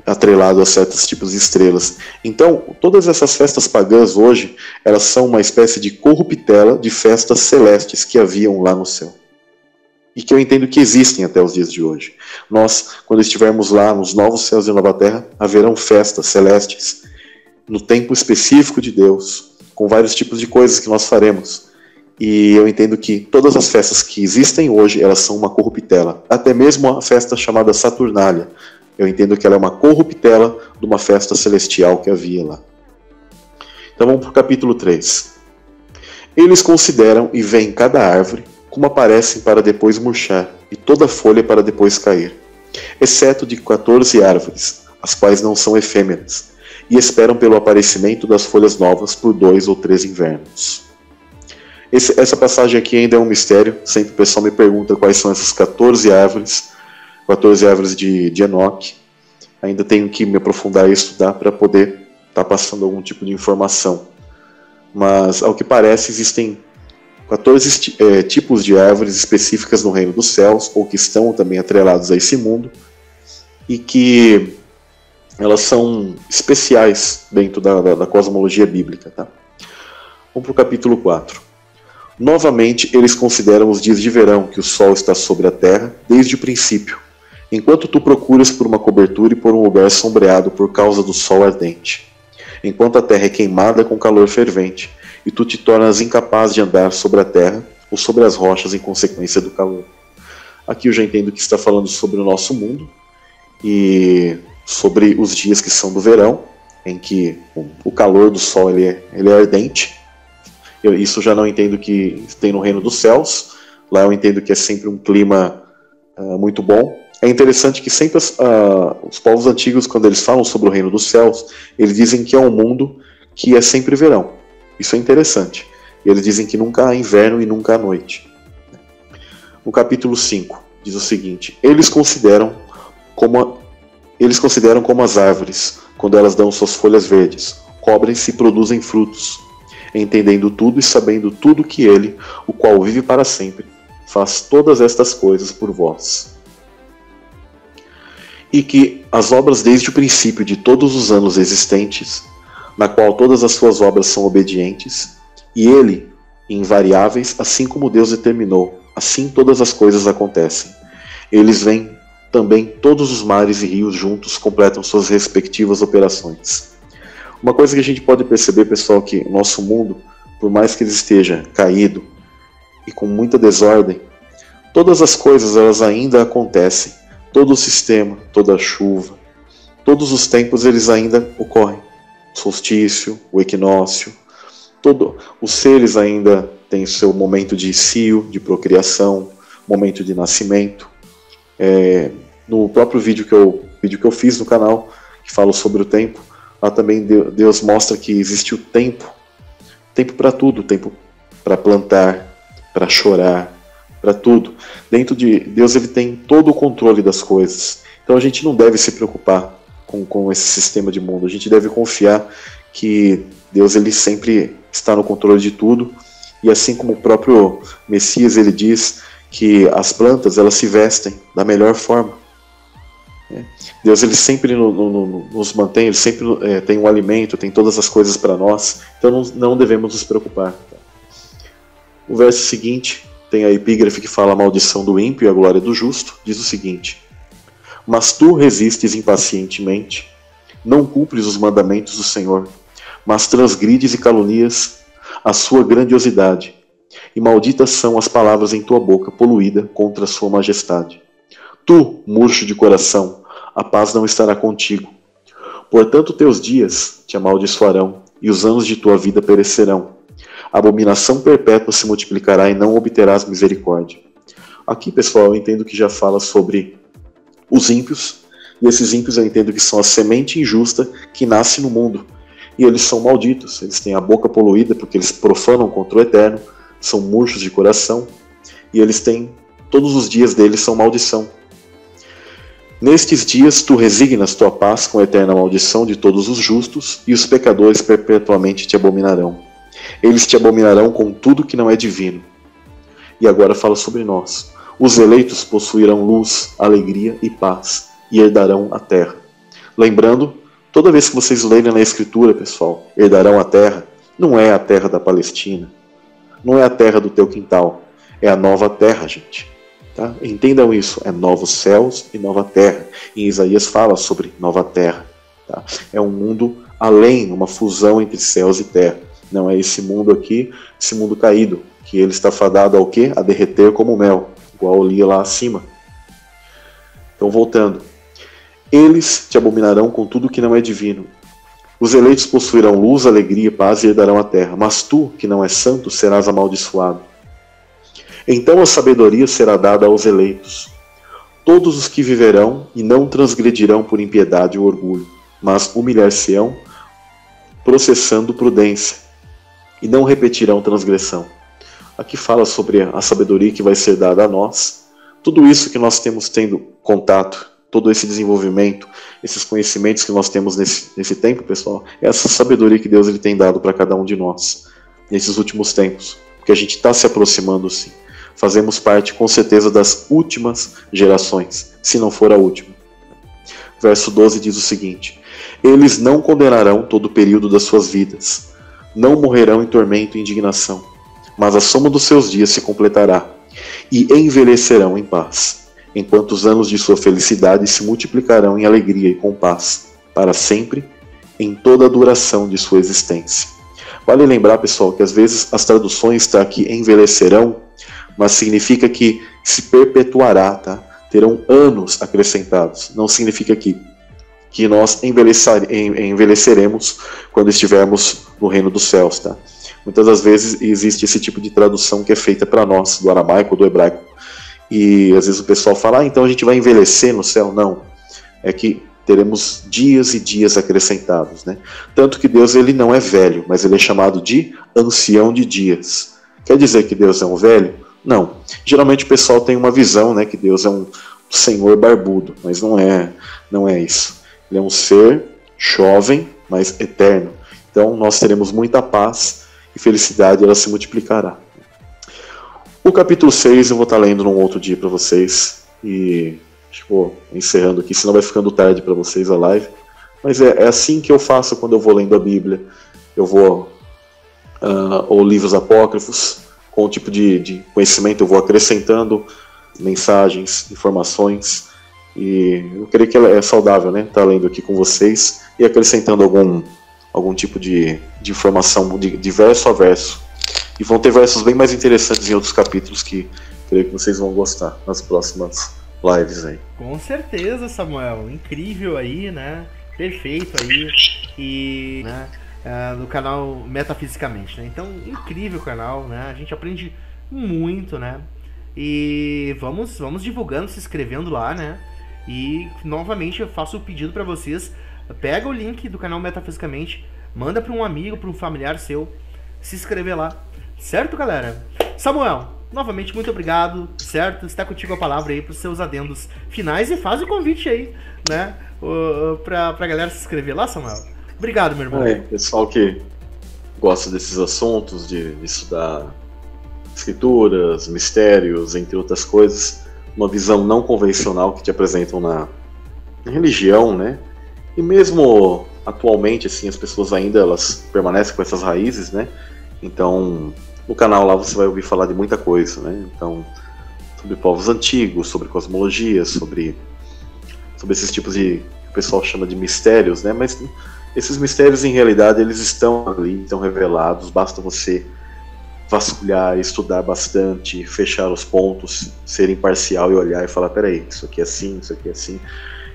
atrelado a certos tipos de estrelas. Então, todas essas festas pagãs hoje, elas são uma espécie de corruptela de festas celestes que haviam lá no céu. E que eu entendo que existem até os dias de hoje. Nós, quando estivermos lá nos novos céus e nova terra, haverão festas celestes no tempo específico de Deus, com vários tipos de coisas que nós faremos. E eu entendo que todas as festas que existem hoje, elas são uma corruptela. Até mesmo a festa chamada Saturnália, eu entendo que ela é uma corruptela de uma festa celestial que havia lá. Então vamos para o capítulo 3. Eles consideram e veem cada árvore como aparecem para depois murchar, e toda folha para depois cair, exceto de 14 árvores, as quais não são efêmeras, e esperam pelo aparecimento das folhas novas por 2 ou 3 invernos. Essa passagem aqui ainda é um mistério, sempre o pessoal me pergunta quais são essas 14 árvores de Enoque. Ainda tenho que me aprofundar e estudar para poder estar passando algum tipo de informação. Mas, ao que parece, existem 14 tipos de árvores específicas no reino dos céus, ou que estão também atrelados a esse mundo, e que elas são especiais dentro da cosmologia bíblica. Tá? Vamos para o capítulo 4. Novamente, eles consideram os dias de verão, que o sol está sobre a terra, desde o princípio, enquanto tu procuras por uma cobertura e por um lugar sombreado por causa do sol ardente, enquanto a terra é queimada com calor fervente, e tu te tornas incapaz de andar sobre a terra ou sobre as rochas em consequência do calor. Aqui eu já entendo que está falando sobre o nosso mundo, e sobre os dias que são do verão, em que o calor do sol ele é ardente. Isso já não entendo que tem no reino dos céus. Lá eu entendo que é sempre um clima muito bom. É interessante que sempre os povos antigos, quando eles falam sobre o reino dos céus, eles dizem que é um mundo que é sempre verão. Isso é interessante. E eles dizem que nunca há inverno e nunca há noite. No capítulo 5, diz o seguinte: Eles consideram como as árvores, quando elas dão suas folhas verdes, cobrem-se e produzem frutos, entendendo tudo e sabendo tudo que ele, o qual vive para sempre, faz todas estas coisas por vós. E que as obras desde o princípio de todos os anos existentes, na qual todas as suas obras são obedientes, e ele, invariáveis, assim como Deus determinou, assim todas as coisas acontecem. Eles veem também todos os mares e rios juntos completam suas respectivas operações. Uma coisa que a gente pode perceber, pessoal, que o nosso mundo, por mais que ele esteja caído e com muita desordem, todas as coisas elas ainda acontecem. Todo o sistema, toda a chuva, todos os tempos eles ainda ocorrem. O solstício, o equinócio, os seres ainda têm seu momento de cio, de procriação, momento de nascimento. No próprio vídeo que eu fiz no canal, que falo sobre o tempo, lá também Deus mostra que existe o tempo para tudo, tempo para plantar, para chorar, para tudo. Dentro de Deus ele tem todo o controle das coisas. Então a gente não deve se preocupar com esse sistema de mundo. A gente deve confiar que Deus ele sempre está no controle de tudo. E assim como o próprio Messias ele diz que as plantas elas se vestem da melhor forma. Deus ele sempre nos mantém, ele sempre tem um alimento, tem todas as coisas para nós, então não devemos nos preocupar. O verso seguinte tem a epígrafe que fala a maldição do ímpio e a glória do justo, diz o seguinte: Mas tu resistes impacientemente, não cumpres os mandamentos do Senhor, mas transgrides e calunias a sua grandiosidade, e malditas são as palavras em tua boca, poluída contra a sua majestade. Tu, murcho de coração, a paz não estará contigo. Portanto, teus dias te amaldiçoarão, e os anos de tua vida perecerão. A abominação perpétua se multiplicará e não obterás misericórdia. Aqui, pessoal, eu entendo que já fala sobre os ímpios, e esses ímpios eu entendo que são a semente injusta que nasce no mundo. E eles são malditos, eles têm a boca poluída porque eles profanam contra o Eterno, são murchos de coração, e eles têm, todos os dias deles são maldição. Nestes dias tu resignas tua paz com a eterna maldição de todos os justos, e os pecadores perpetuamente te abominarão. Eles te abominarão com tudo que não é divino. E agora fala sobre nós. Os eleitos possuirão luz, alegria e paz, e herdarão a terra. Lembrando, toda vez que vocês lerem na Escritura, pessoal, herdarão a terra, não é a terra da Palestina, não é a terra do teu quintal, é a nova terra, gente. Tá? Entendam isso, é novos céus e nova terra. E Isaías fala sobre nova terra. Tá? É um mundo além, uma fusão entre céus e terra. Não é esse mundo aqui, esse mundo caído, que ele está fadado ao quê? A derreter como mel, igual eu li lá acima. Então, voltando. Eles te abominarão com tudo que não é divino. Os eleitos possuirão luz, alegria, paz e herdarão a terra. Mas tu, que não és santo, serás amaldiçoado. Então a sabedoria será dada aos eleitos. Todos os que viverão e não transgredirão por impiedade ou orgulho, mas humilhar-se-ão, processando prudência, e não repetirão transgressão. Aqui fala sobre a sabedoria que vai ser dada a nós. Tudo isso que nós temos tendo contato, todo esse desenvolvimento, esses conhecimentos que nós temos nesse tempo, pessoal, é essa sabedoria que Deus ele tem dado para cada um de nós, nesses últimos tempos. Porque a gente está se aproximando, sim. Fazemos parte, com certeza, das últimas gerações, se não for a última. Verso 12 diz o seguinte: eles não condenarão todo o período das suas vidas, não morrerão em tormento e indignação, mas a soma dos seus dias se completará, e envelhecerão em paz, enquanto os anos de sua felicidade se multiplicarão em alegria e com paz, para sempre, em toda a duração de sua existência. Vale lembrar, pessoal, que às vezes as traduções está aqui envelhecerão, mas significa que se perpetuará, tá? Terão anos acrescentados. Não significa que nós envelheceremos quando estivermos no reino dos céus, tá? Muitas das vezes existe esse tipo de tradução que é feita para nós, do aramaico ou do hebraico. E às vezes o pessoal fala, então a gente vai envelhecer no céu. Não. É que teremos dias e dias acrescentados, né? Tanto que Deus ele não é velho, mas ele é chamado de ancião de dias. Quer dizer que Deus é um velho? Não. Geralmente o pessoal tem uma visão, né, que Deus é um senhor barbudo, mas não é isso. Ele é um ser jovem, mas eterno. Então nós teremos muita paz e felicidade, ela se multiplicará. O capítulo 6 eu vou estar lendo num outro dia para vocês. E vou encerrando aqui, senão vai ficando tarde para vocês a live. Mas é assim que eu faço quando eu vou lendo a Bíblia. Eu vou, ou livros apócrifos, com o tipo de conhecimento, eu vou acrescentando mensagens, informações. E eu creio que é saudável, né? Estar lendo aqui com vocês e acrescentando algum tipo de informação de verso a verso. E vão ter versos bem mais interessantes em outros capítulos que creio que vocês vão gostar nas próximas lives aí. Com certeza, Samuel. Incrível aí, né? Perfeito aí. E, né, no canal Metafisicamente, né? Então, incrível o canal, né? A gente aprende muito, né? E vamos divulgando, se inscrevendo lá, né? E, novamente, eu faço o pedido para vocês. Pega o link do canal Metafisicamente, manda para um amigo, para um familiar seu, se inscrever lá. Certo, galera? Samuel, novamente, muito obrigado, certo? Está contigo a palavra aí para os seus adendos finais e faz o convite aí, né? Para a galera se inscrever lá, Samuel. Obrigado, meu irmão. Pessoal que gosta desses assuntos, de estudar escrituras, mistérios, entre outras coisas, uma visão não convencional que te apresentam na religião, né? E mesmo atualmente, assim, as pessoas ainda elas permanecem com essas raízes, né? Então, no canal lá você vai ouvir falar de muita coisa, né? Então, sobre povos antigos, sobre cosmologia, sobre esses tipos de que o pessoal chama de mistérios, né? Mas esses mistérios, em realidade, eles estão ali, estão revelados. Basta você vasculhar, estudar bastante, fechar os pontos, ser imparcial e olhar e falar, peraí, isso aqui é assim, isso aqui é assim.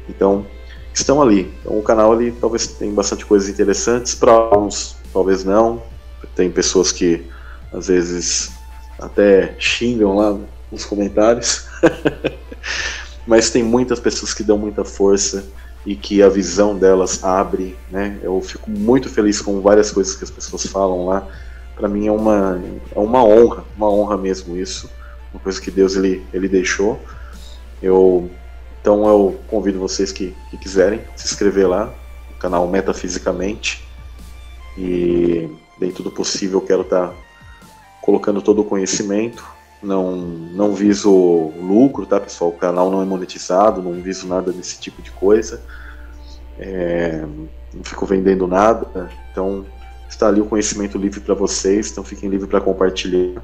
Então, estão ali. Então, o canal ali talvez tenha bastante coisas interessantes, para alguns talvez não. Tem pessoas que às vezes até xingam lá nos comentários. Mas tem muitas pessoas que dão muita força e que a visão delas abre, né? Eu fico muito feliz com várias coisas que as pessoas falam lá. Para mim é uma honra mesmo isso. Uma coisa que Deus ele deixou. Então eu convido vocês que quiserem se inscrever lá no canal Metafisicamente. E dentro do possível eu quero estar colocando todo o conhecimento. Não viso lucro, tá, pessoal? O canal não é monetizado, não viso nada desse tipo de coisa. não fico vendendo nada, então está ali o conhecimento livre para vocês, então fiquem livres para compartilhar.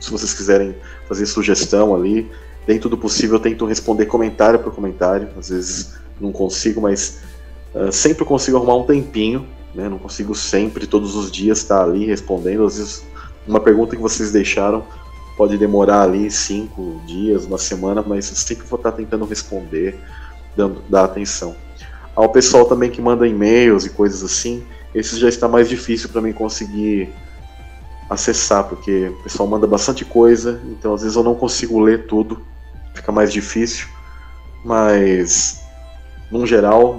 Se vocês quiserem fazer sugestão ali, dentro do possível eu tento responder comentário por comentário, às vezes não consigo, mas sempre consigo arrumar um tempinho, né? Não consigo sempre, todos os dias estar ali respondendo, às vezes uma pergunta que vocês deixaram pode demorar ali 5 dias, uma semana, mas eu sempre vou estar tentando responder, dar atenção. Ao pessoal também que manda e-mails e coisas assim, esse já está mais difícil para mim conseguir acessar, porque o pessoal manda bastante coisa, então às vezes eu não consigo ler tudo, fica mais difícil, mas no geral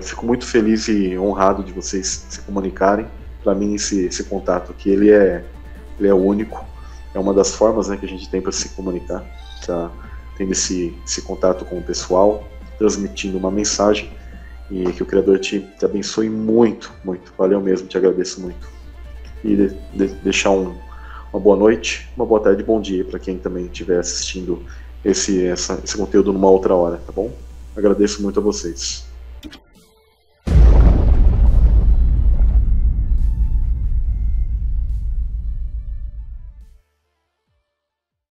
fico muito feliz e honrado de vocês se comunicarem. Para mim esse contato aqui ele é único, é uma das formas, né, que a gente tem para se comunicar, tá tendo esse contato com o pessoal, transmitindo uma mensagem, e que o Criador te abençoe muito, muito. Valeu mesmo, te agradeço muito. E deixar uma boa noite, uma boa tarde e bom dia para quem também estiver assistindo esse conteúdo numa outra hora, tá bom? Agradeço muito a vocês.